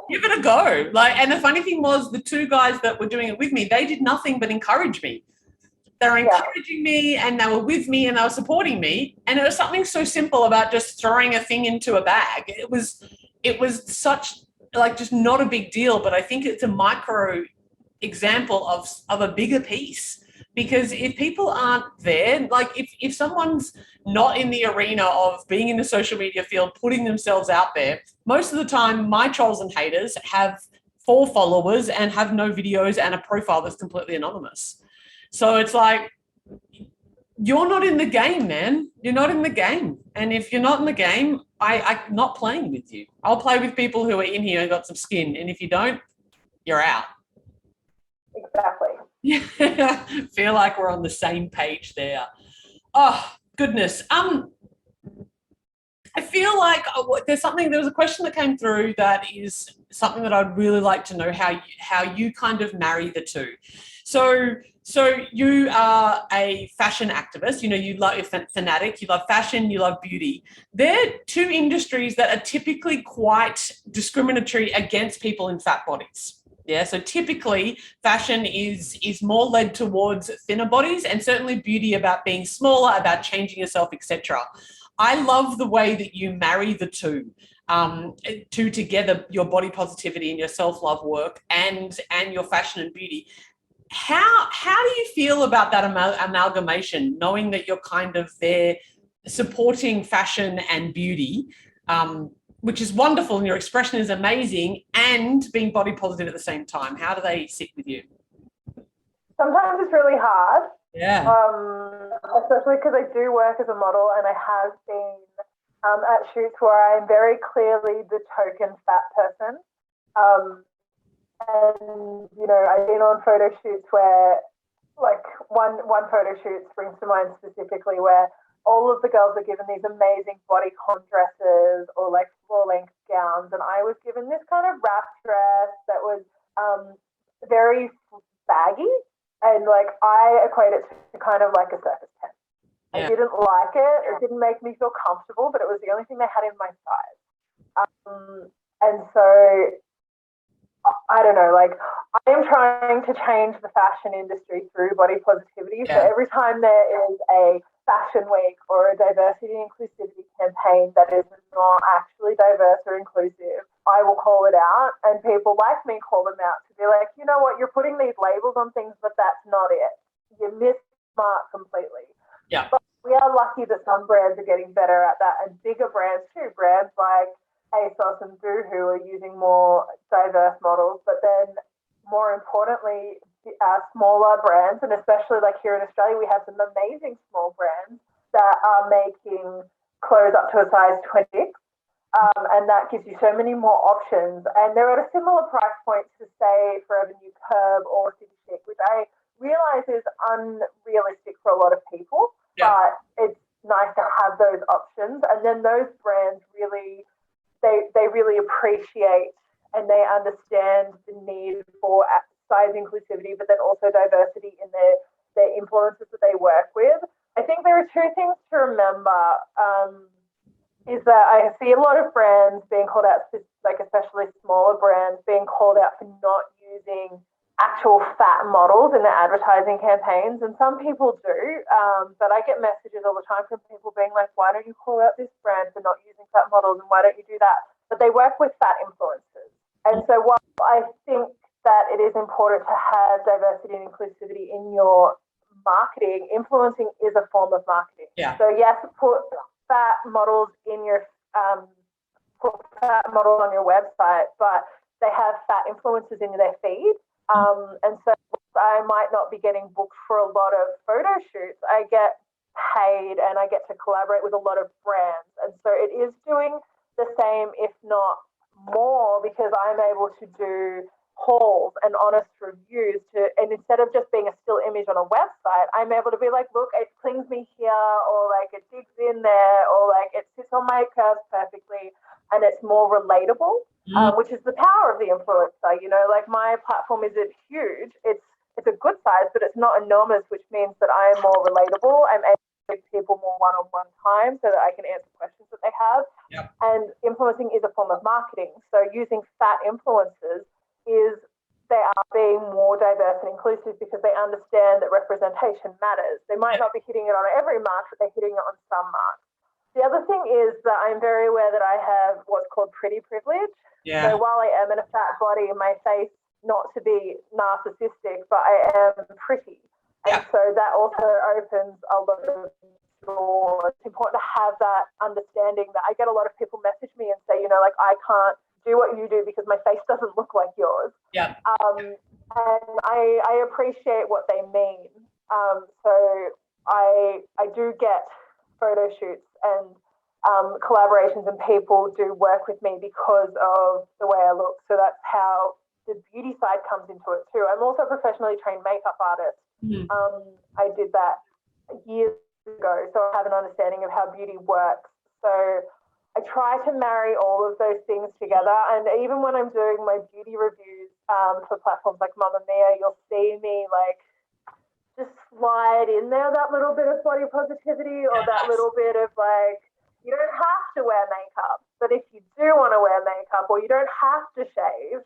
give it a go. Like, and the funny thing was, the two guys that were doing it with me, they did nothing but encourage me. They were encouraging me, and they were with me, and they were supporting me. And it was something so simple about just throwing a thing into a bag. It was such, like, just not a big deal, but I think it's a micro example of a bigger piece. Because if people aren't there, like if someone's not in the arena of being in the social media field, putting themselves out there, most of the time my trolls and haters have 4 followers and have no videos and a profile that's completely anonymous. So it's like, you're not in the game, man. You're not in the game. And if you're not in the game, I'm not playing with you. I'll play with people who are in here and got some skin. And if you don't, you're out. Exactly. Yeah. Feel like we're on the same page there. Oh, goodness. I feel like there was a question that came through that is something that I'd really like to know how you kind of marry the two. So you are a fashion activist, you love, you're fanatic, you love fashion, you love beauty. They're two industries that are typically quite discriminatory against people in fat bodies. Yeah, so typically fashion is more led towards thinner bodies, and certainly beauty about being smaller, about changing yourself, etc. I love the way that you marry the two together, your body positivity and your self-love work and your fashion and beauty. How do you feel about that amalgamation, knowing that you're kind of there supporting fashion and beauty, which is wonderful and your expression is amazing, and being body positive at the same time? How do they sit with you? Sometimes it's really hard. Yeah. Especially because I do work as a model, and I have been at shoots where I'm very clearly the token fat person. And, I've been on photo shoots where, like, one photo shoot springs to mind specifically, where all of the girls were given these amazing bodycon dresses or, like, full-length gowns, and I was given this kind of wrap dress that was very baggy, and, like, I equate it to kind of like a circus tent. Yeah. I didn't like it. It didn't make me feel comfortable, but it was the only thing they had in my size. And so, I don't know, like, I am trying to change the fashion industry through body positivity. Yeah. So every time there is a fashion week or a diversity and inclusivity campaign that is not actually diverse or inclusive, I will call it out, and people like me call them out to be like, you know what, you're putting these labels on things, but that's not it. You missed the mark completely. Yeah. But we are lucky that some brands are getting better at that, and bigger brands too, brands like ASOS and Boohoo are using more diverse models, but then more importantly, smaller brands, and especially like here in Australia, we have some amazing small brands that are making clothes up to a size 26, and that gives you so many more options. And they're at a similar price point to, say, Forever New Curve or City Chic, which I realise is unrealistic for a lot of people, but it's nice to have those options. And then those brands really, they really appreciate and they understand the need for size inclusivity, but then also diversity in their influencers that they work with. I think there are two things to remember. Is that I see a lot of brands being called out, like especially smaller brands being called out for not using actual fat models in their advertising campaigns, and some people do, but I get messages all the time from people being like, why don't you call out this brand for not using fat models, and why don't you do that? But they work with fat influencers. And so while I think that it is important to have diversity and inclusivity in your marketing, influencing is a form of marketing. Yeah. So yes, put fat models in your put fat models on your website, but they have fat influencers in their feed. And so I might not be getting booked for a lot of photo shoots. I get paid and I get to collaborate with a lot of brands. And so it is doing the same, if not more, because I'm able to do hauls and honest reviews and instead of just being a still image on a website, I'm able to be like, look, it clings me here, or like it digs in there, or like it sits on my curves perfectly, and it's more relatable, which is the power of the influencer. You know, like my platform isn't huge, it's a good size, but it's not enormous, which means that I am more relatable. I'm able to give people more one-on-one time so that I can answer questions that they have. Yep. And influencing is a form of marketing, so using fat influencers is they are being more diverse and inclusive because they understand that representation matters. They might not be hitting it on every mark, but they're hitting it on some marks. The other thing is that I'm very aware that I have what's called pretty privilege. Yeah. So while I am in a fat body, my face, not to be narcissistic, but I am pretty. And so that also opens a lot of doors. It's important to have that understanding that I get a lot of people message me and say, you know, like, I can't do what you do because my face doesn't look like yours. Yeah. And I appreciate what they mean. So I do get photo shoots and collaborations, and people do work with me because of the way I look. So that's how the beauty side comes into it too. I'm also a professionally trained makeup artist. I did that years ago, so I have an understanding of how beauty works. So I try to marry all of those things together, and even when I'm doing my beauty reviews for platforms like Mamma Mia, you'll see me like just slide in there that little bit of body positivity, or that little bit of like, you don't have to wear makeup, but if you do want to wear makeup, or you don't have to shave,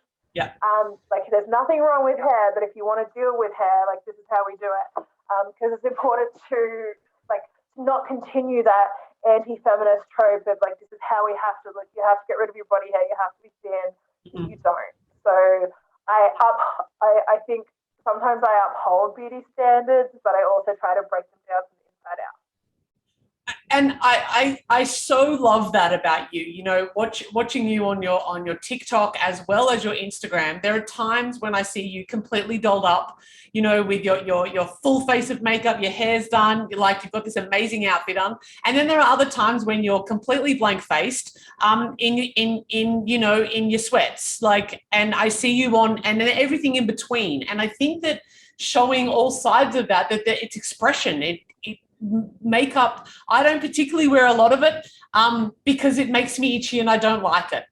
like there's nothing wrong with hair, but if you want to deal with hair, like this is how we do it, because it's important to like not continue that anti-feminist trope of like, this is how we have to look, you have to get rid of your body hair, you have to be thin. You don't. So I think sometimes I uphold beauty standards, but I also try to break them down from the inside out. And I so love that about you. You know, watching you on your TikTok as well as your Instagram, there are times when I see you completely dolled up, you know, with your full face of makeup, your hair's done, you've got this amazing outfit on. And then there are other times when you're completely blank faced, in your sweats, like, and I see you on, and then everything in between. And I think that showing all sides of that it's expression. Makeup, I don't particularly wear a lot of it because it makes me itchy and I don't like it.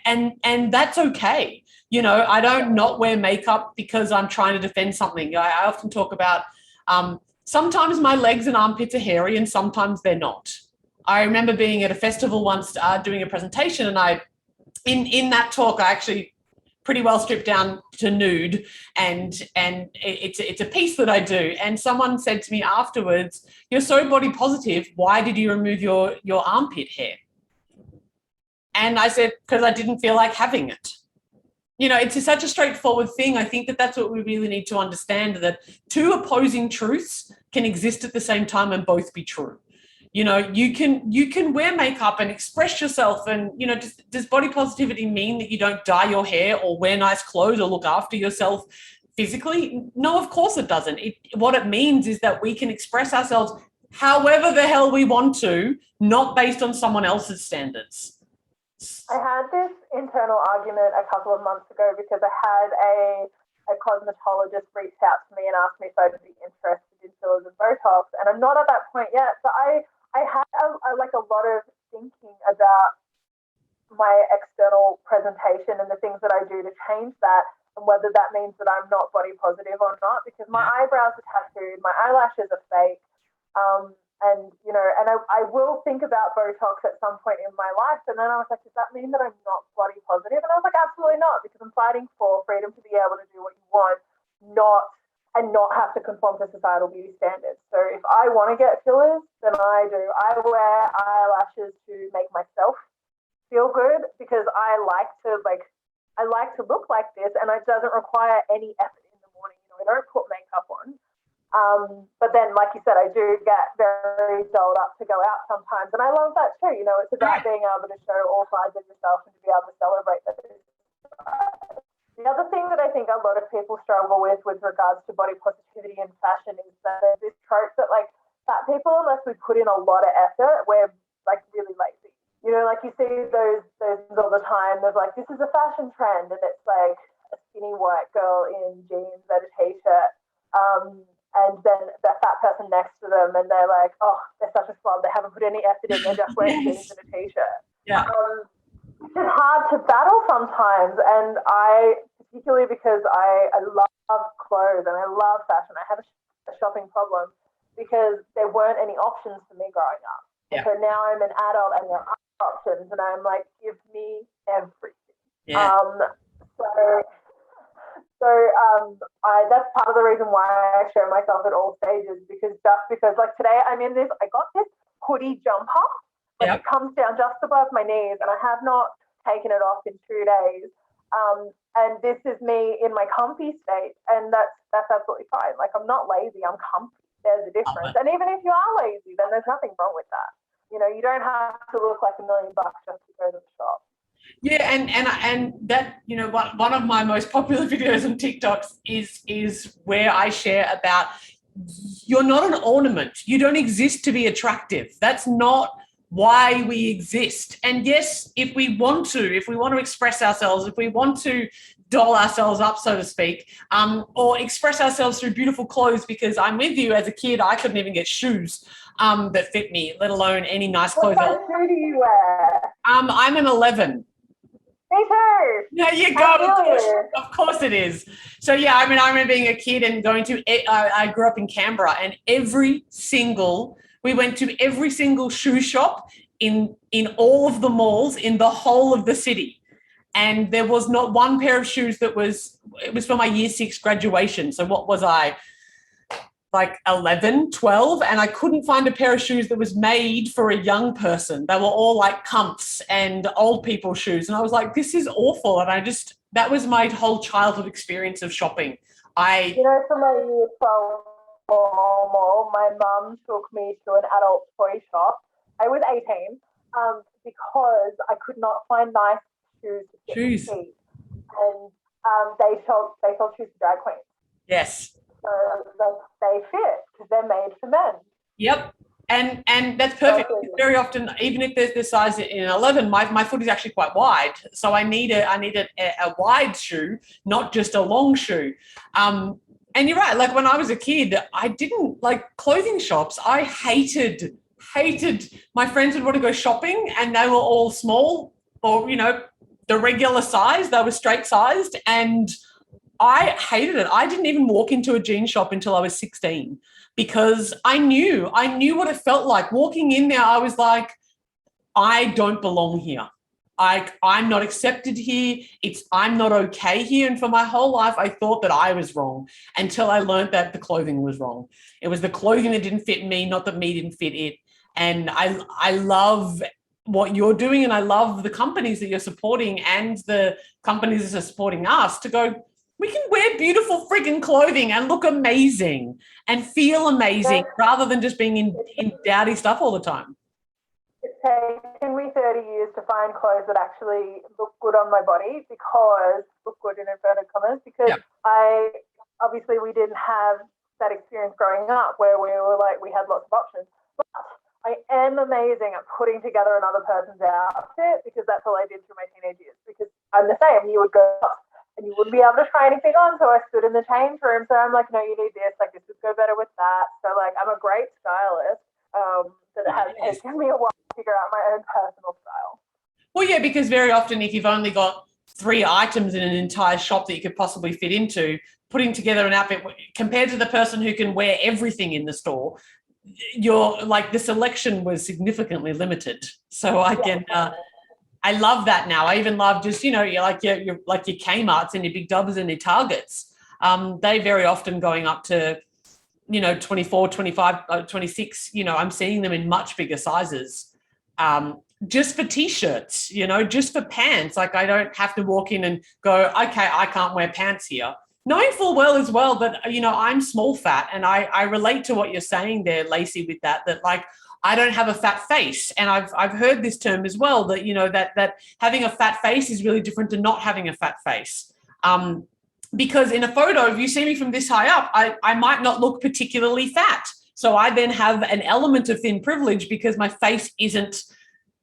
And that's okay. You know, I don't not wear makeup because I'm trying to defend something. I often talk about sometimes my legs and armpits are hairy and sometimes they're not. I remember being at a festival once doing a presentation, and in that talk I actually pretty well stripped down to nude, and it's a piece that I do. And someone said to me afterwards, "You're so body positive, why did you remove your armpit hair?" And I said, because I didn't feel like having it. You know, it's such a straightforward thing. I think that that's what we really need to understand, that two opposing truths can exist at the same time and both be true. You know, you can wear makeup and express yourself, and, you know, does body positivity mean that you don't dye your hair or wear nice clothes or look after yourself physically? No, of course it doesn't. What it means is that we can express ourselves however the hell we want to, not based on someone else's standards. I had this internal argument a couple of months ago because I had a cosmetologist reach out to me and ask me if I'd be interested in fillers and Botox, and I'm not at that point yet. So I had a lot of thinking about my external presentation and the things that I do to change that, and whether that means that I'm not body positive or not, because my eyebrows are tattooed, my eyelashes are fake, and you know, and I will think about Botox at some point in my life, and then I was like, does that mean that I'm not body positive? And I was like, absolutely not, because I'm fighting for freedom to be able to do what you want, not have to conform to societal beauty standards. So if I want to get fillers, then I do. I wear eyelashes to make myself feel good, because I like to look like this, and it doesn't require any effort in the morning. You know, I don't put makeup on. But then, like you said, I do get very dolled up to go out sometimes, and I love that too. You know, it's about being able to show all sides of yourself and to be able to celebrate those. The other thing that I think a lot of people struggle with regards to body positivity and fashion is that there's this trope that, like, fat people, unless we put in a lot of effort, we're like really lazy. You know, like you see those all the time. There's like, this is a fashion trend, and it's like a skinny white girl in jeans and a t-shirt, and then that fat person next to them, and they're like, oh, they're such a slob. They haven't put any effort in. They're just wearing jeans and a t-shirt. Yeah. It's hard to battle sometimes, and particularly because I love clothes and I love fashion, I have a shopping problem because there weren't any options for me growing up. Yeah. So now I'm an adult and there are options, and I'm like, give me everything. Yeah. That's part of the reason why I show myself at all stages, because like today I got this hoodie jumper. It comes down just above my knees, and I have not taken it off in 2 days. And this is me in my comfy state, and that's absolutely fine. Like, I'm not lazy, I'm comfy. There's a difference. And even if you are lazy, then there's nothing wrong with that. You know, you don't have to look like $1 million just to go to the shop. Yeah, and that, you know, one of my most popular videos on TikToks is where I share about, you're not an ornament. You don't exist to be attractive. That's not why we exist. And yes, if we want to express ourselves, if we want to doll ourselves up, so to speak, or express ourselves through beautiful clothes, because I'm with you, as a kid, I couldn't even get shoes that fit me, let alone any nice clothes. What size shoe do you wear? I'm an 11. Me too. There you go. Of course it is. So yeah, I mean, I remember being a kid and going to, I grew up in Canberra, and we went to every single shoe shop in all of the malls in the whole of the city. And there was not one pair of shoes it was for my year 6 graduation. So what was I, like 11, 12? And I couldn't find a pair of shoes that was made for a young person. They were all like comfs and old people shoes. And I was like, this is awful. And that was my whole childhood experience of shopping. You know, for my year 12 mall, my mum took me to an adult toy shop. I was 18 because I could not find nice shoes to fit my feet. And they sold shoes for drag queens. Yes. So they fit because they're made for men. Yep. And that's perfect. Very often, even if there's the size in 11, my foot is actually quite wide. So I need a wide shoe, not just a long shoe. And you're right. Like, when I was a kid, I didn't like clothing shops. I hated. My friends would want to go shopping, and they were all small, or, you know, the regular size. They were straight sized, and I hated it. I didn't even walk into a jean shop until I was 16, because I knew what it felt like. Walking in there, I was like, I don't belong here. I'm not accepted here. I'm not okay here. And for my whole life, I thought that I was wrong, until I learned that the clothing was wrong. It was the clothing that didn't fit me, not that me didn't fit it. And I love what you're doing, and I love the companies that you're supporting and the companies that are supporting us to go, we can wear beautiful frigging clothing and look amazing and feel amazing, rather than just being in dowdy stuff all the time. It's taken me 30 years to find clothes that actually look good on my body, look good in inverted commas, because we didn't have that experience growing up where we had lots of options. But I am amazing at putting together another person's outfit, because that's all I did through my teenage years, because I'm the same. You would go and you wouldn't be able to try anything on, so I stood in the change room. So I'm like, no, you need this, like, this would go better with that. So, like, I'm a great stylist, but it has taken me a while to figure out my own personal style. Well, yeah, because very often if you've only got 3 items in an entire shop that you could possibly fit into, putting together an outfit compared to the person who can wear everything in the store, you're like the selection was significantly limited. So I can, I love that now. I even love just, you know, you're like your Kmarts and your Big W's and your Targets. They very often going up to, you know, 24, 25, 26, you know, I'm seeing them in much bigger sizes. Just for T-shirts, you know, just for pants. Like I don't have to walk in and go, okay, I can't wear pants here. Knowing full well as well that, you know, I'm small fat, and I relate to what you're saying there, Lacey, with that like I don't have a fat face. And I've heard this term as well, that, you know, that having a fat face is really different to not having a fat face. Because in a photo, if you see me from this high up, I might not look particularly fat. So I then have an element of thin privilege because my face isn't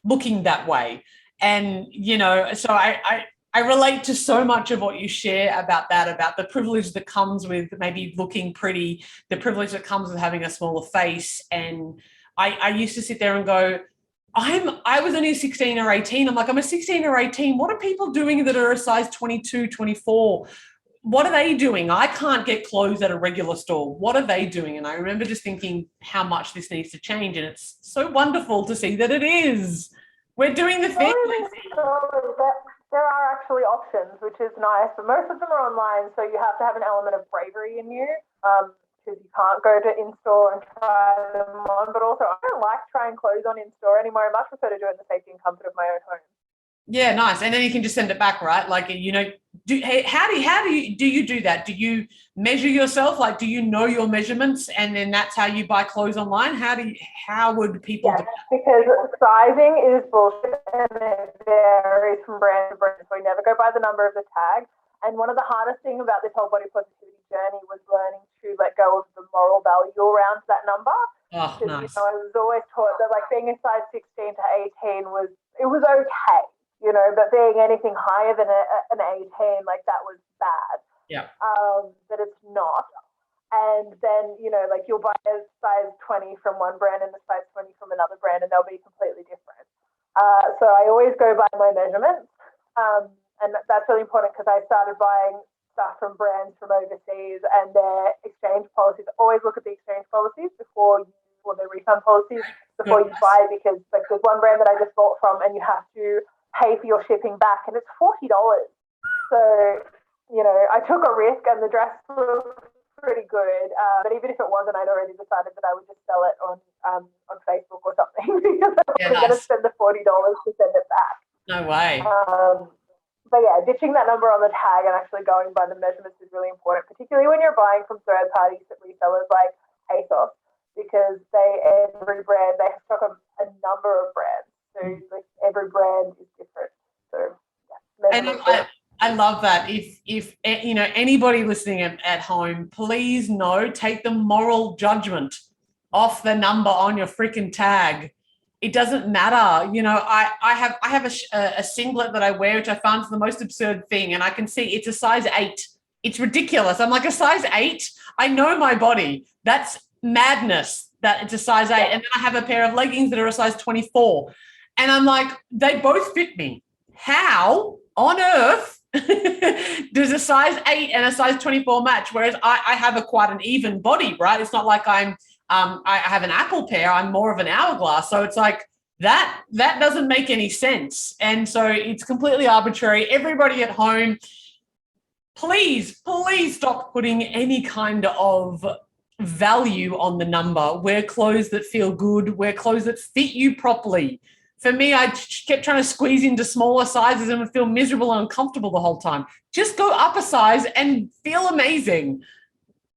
looking that way. And, you know, so I relate to so much of what you share about that, about the privilege that comes with maybe looking pretty, the privilege that comes with having a smaller face. And I used to sit there and go, I was only 16 or 18. I'm like, I'm a 16 or 18. What are people doing that are a size 22, 24? What are they doing? I can't get clothes at a regular store. What are they doing? And I remember just thinking how much this needs to change. And it's so wonderful to see that it is. We're doing the thing. There are actually options, which is nice, but most of them are online, so you have to have an element of bravery in you, because you can't go to in-store and try them on. But also, I don't like trying clothes on in-store anymore. I much prefer to do it in the safety and comfort of my own home. Yeah, nice. And then you can just send it back, right? Like, you know, how do you do that? Do you measure yourself? Like, do you know your measurements, and then that's how you buy clothes online? How would people do that? Because sizing is bullshit and it varies from brand to brand. So we never go by the number of the tag. And one of the hardest things about this whole body positivity journey was learning to let go of the moral value around that number. Oh, nice. You know, I was always taught that like being a size 16 to 18 was okay. You know, but being anything higher than an 18, like that was bad. Yeah. But it's not. And then, you know, like you'll buy a size 20 from one brand and a size 20 from another brand, and they'll be completely different. So I always go by my measurements. And that's really important because I started buying stuff from brands from overseas and their exchange policies. Always look at the exchange policies or their refund policies before you buy, because like there's one brand that I just bought from and you have to pay for your shipping back, and it's $40. So, you know, I took a risk and the dress looked pretty good. But even if it wasn't, I'd already decided that I would just sell it on Facebook or something because I wasn't going to spend the $40 to send it back. No way. But yeah, ditching that number on the tag and actually going by the measurements is really important, particularly when you're buying from third parties at resellers like ASOS, because every brand, they stock a number of brands. So like every brand is different. So yeah. And I love that. If you know anybody listening at home, please take the moral judgment off the number on your freaking tag. It doesn't matter. You know, I have a singlet that I wear, which I found the most absurd thing, and I can see it's a size 8. It's ridiculous. I'm like, a size 8? I know my body. That's madness that it's a size 8. And then I have a pair of leggings that are a size 24. And I'm like, they both fit me. How on earth does a size 8 and a size 24 match? Whereas I have quite an even body, right? It's not like I have an apple pear. I'm more of an hourglass. So it's like that doesn't make any sense. And so it's completely arbitrary. Everybody at home, please stop putting any kind of value on the number. Wear clothes that feel good. Wear clothes that fit you properly. For me, I kept trying to squeeze into smaller sizes and would feel miserable and uncomfortable the whole time. Just go up a size and feel amazing.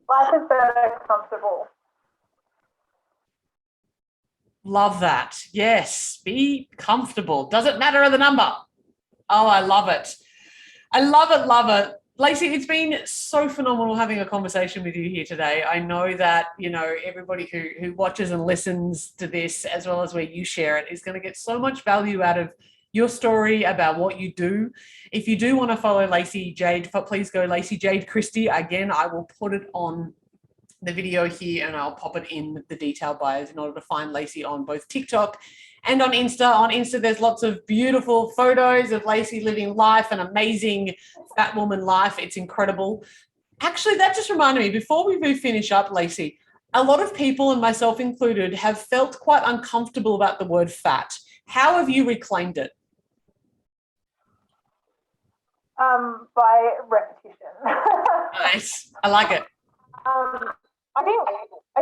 Life is better comfortable. Love that. Yes, be comfortable. Doesn't matter the number. Oh, I love it. I love it. Lacey, it's been so phenomenal having a conversation with you here today. I know that, you know, everybody who watches and listens to this, as well as where you share it, is going to get so much value out of your story about what you do. If you do want to follow Lacey-Jade, please go Lacey-Jade Christie. Again, I will put it on the video here and I'll pop it in the detail bios in order to find Lacey on both TikTok and on Insta. On Insta, there's lots of beautiful photos of Lacey living life, an amazing fat woman life. It's incredible. Actually, that just reminded me, before we finish up, Lacey, a lot of people, and myself included, have felt quite uncomfortable about the word fat. How have you reclaimed it? By repetition. Nice. I like it. I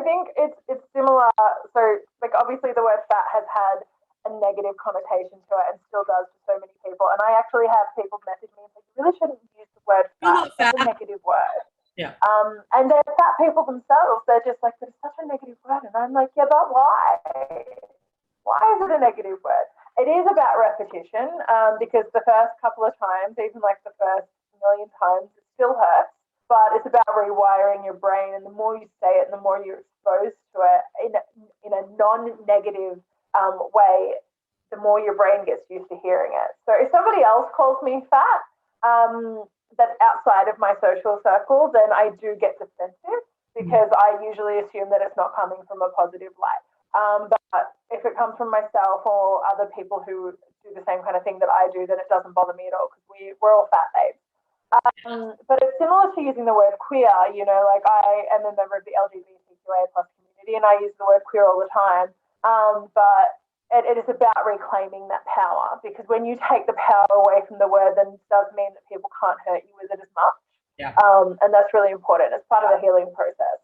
think it's similar. So, like, obviously the word fat has had a negative connotation to it and still does for so many people. And I actually have people message me and say, you really shouldn't use the word fat. It's a negative word. Yeah. And they're fat people themselves. They're just like, but it's such a negative word. And I'm like, yeah, but why? Why is it a negative word? It is about repetition, because the first couple of times, even like the first million times, it still hurts. But it's about rewiring your brain, and the more you say it and the more you're exposed to it in a non-negative way, the more your brain gets used to hearing it. So if somebody else calls me fat, that's outside of my social circle, then I do get defensive because I usually assume that it's not coming from a positive light. But if it comes from myself or other people who do the same kind of thing that I do, then it doesn't bother me at all because we're all fat babes. But it's similar to using the word queer. You know, like I am a member of the LGBTQIA+ community and I use the word queer all the time. But it is about reclaiming that power, because when you take the power away from the word, then it does mean that people can't hurt you with it as much. Yeah. And that's really important. It's part of the healing process.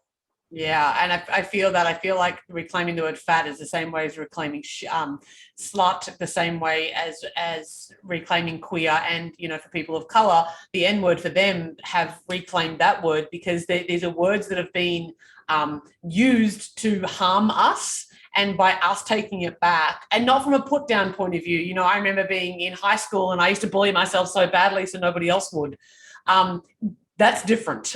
Yeah, and I feel that. I feel like reclaiming the word fat is the same way as reclaiming slut, the same way as reclaiming queer, and, you know, for people of colour, the N word for them have reclaimed that word because these are words that have been used to harm us. And by us taking it back, and not from a put down point of view, you know, I remember being in high school and I used to bully myself so badly so nobody else would. That's different.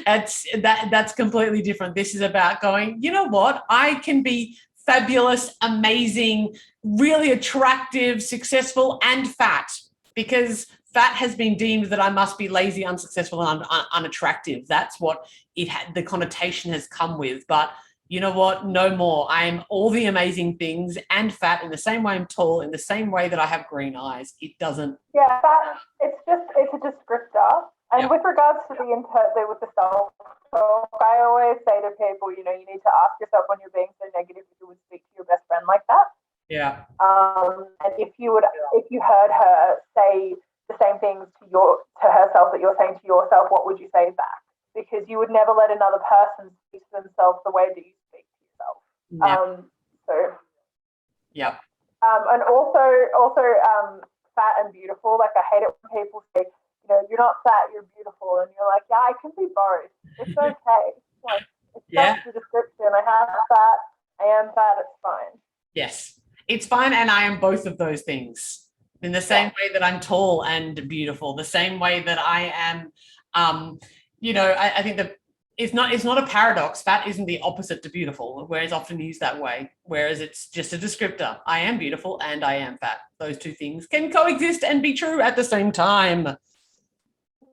That's completely different. This is about going, you know what? I can be fabulous, amazing, really attractive, successful, and fat, because fat has been deemed that I must be lazy, unsuccessful, and unattractive. That's what the connotation has come with. But you know what? No more. I am all the amazing things and fat in the same way I'm tall, in the same way that I have green eyes. It doesn't. Yeah, fat, it's a descriptor. And with regards to with the self-talk, I always say to people, you know, you need to ask yourself when you're being so negative if you would speak to your best friend like that. Yeah. And if you heard her say the same things to herself that you're saying to yourself, what would you say back? Because you would never let another person speak to themselves the way that you speak to yourself. Yeah. And also, fat and beautiful. Like, I hate it when people say, you know, you're not fat, you're beautiful, and you're like, yeah, I can be both. It's okay. Like, it's just the description. I have fat. I am fat. It's fine. Yes, it's fine, and I am both of those things. In the same way that I'm tall and beautiful, the same way that I am. You know, I think that it's not a paradox. Fat isn't the opposite to beautiful, whereas often used that way. Whereas it's just a descriptor. I am beautiful and I am fat. Those two things can coexist and be true at the same time.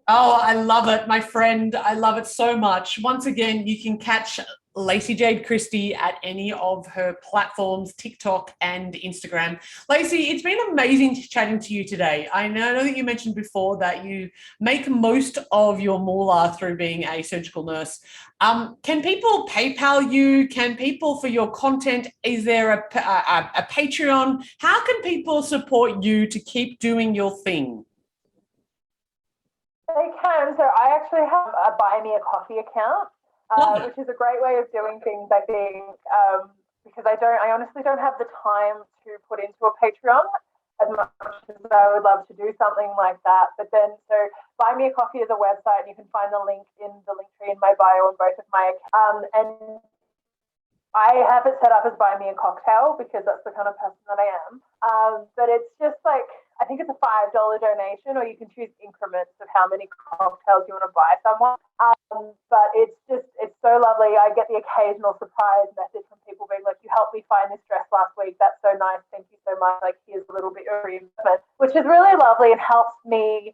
Oh, I love it, my friend. I love it so much. Once again, you can catch Lacey-Jade Christie at any of her platforms, TikTok and Instagram. Lacey, it's been amazing chatting to you today. I know that you mentioned before that you make most of your moolah through being a surgical nurse. Can people PayPal you? Can people, for your content, is there a Patreon? How can people support you to keep doing your thing? They can. So I actually have a Buy Me a Coffee account, which is a great way of doing things, I think, because I honestly don't have the time to put into a Patreon as much as I would love to do something like that. But then, so Buy Me a Coffee is a website, and you can find the link in the link tree in my bio on both of my accounts. And I have it set up as Buy Me a Cocktail because that's the kind of person that I am. But it's just like, I think it's a $5 donation, or you can choose increments of how many cocktails you want to buy someone. But it's so lovely. I get the occasional surprise message from people being like, you helped me find this dress last week. That's so nice. Thank you so much. Like, here's a little bit of reimbursement, which is really lovely and helps me,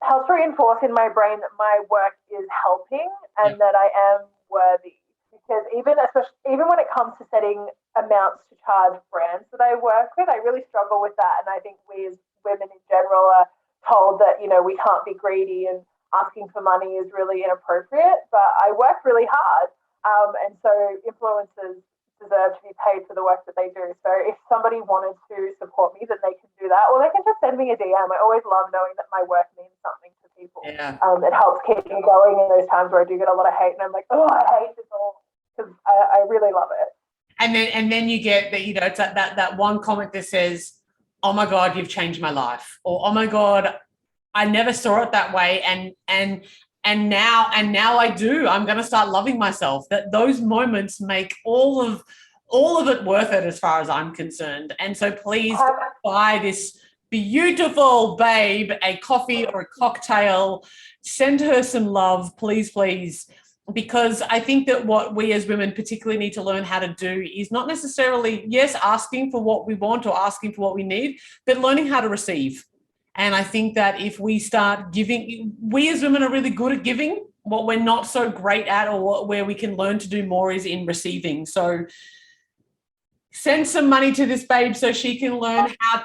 helps reinforce in my brain that my work is helping and that I am worthy. Because even when it comes to setting amounts to charge brands that I work with, I really struggle with that. And I think we as women in general are told that, we can't be greedy and asking for money is really inappropriate. But I work really hard. And so influencers deserve to be paid for the work that they do. So if somebody wanted to support me, then they can do that. Or they can just send me a DM. I always love knowing that my work means something to people. Yeah. It helps keep me going in those times where I do get a lot of hate and I'm like, oh, I hate this all. Because I really love it. And then you get that, it's that one comment that says, oh my God, you've changed my life. Or, oh my God, I never saw it that way. And now I do. I'm going to start loving myself. That those moments make all of it worth it as far as I'm concerned. And so please buy this beautiful babe a coffee or a cocktail. Send her some love, please, please. Because I think that what we as women particularly need to learn how to do is not necessarily, yes, asking for what we want or asking for what we need, but learning how to receive. And I think that if we start giving, we as women are really good at giving. What we're not so great at, or where we can learn to do more, is in receiving. So send some money to this babe so she can learn how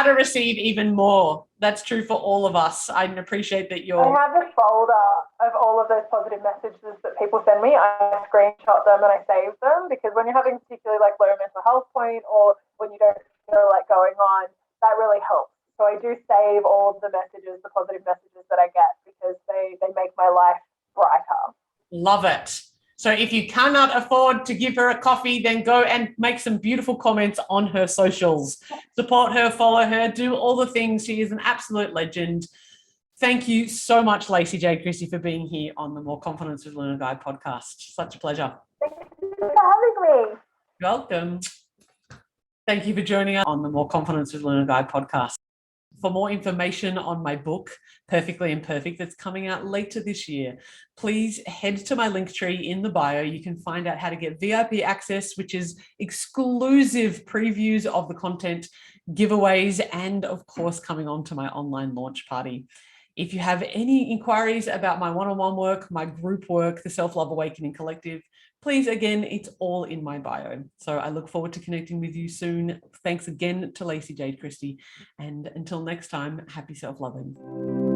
to receive even more. That's true for all of us. I appreciate that I have a folder of all of those positive messages that people send me. I screenshot them and I save them, because when you're having particularly like low mental health point, or when you don't feel like going on, that really helps. So I do save all of the messages, the positive messages that I get, because they make my life brighter. Love it. So if you cannot afford to give her a coffee, then go and make some beautiful comments on her socials. Support her, follow her, do all the things. She is an absolute legend. Thank you so much, Lacey-Jade Christie, for being here on the More Confidence with Luna Guy podcast. Such a pleasure. Thank you for having me. Welcome. Thank you for joining us on the More Confidence with Luna Guy podcast. For more information on my book, Perfectly Imperfect, that's coming out later this year, please head to my link tree in the bio. You can find out how to get VIP access, which is exclusive previews of the content, giveaways, and of course, coming on to my online launch party. If you have any inquiries about my one-on-one work, my group work, the Self-Love Awakening Collective, please, again, it's all in my bio. So I look forward to connecting with you soon. Thanks again to Lacey-Jade Christie. And until next time, happy self-loving.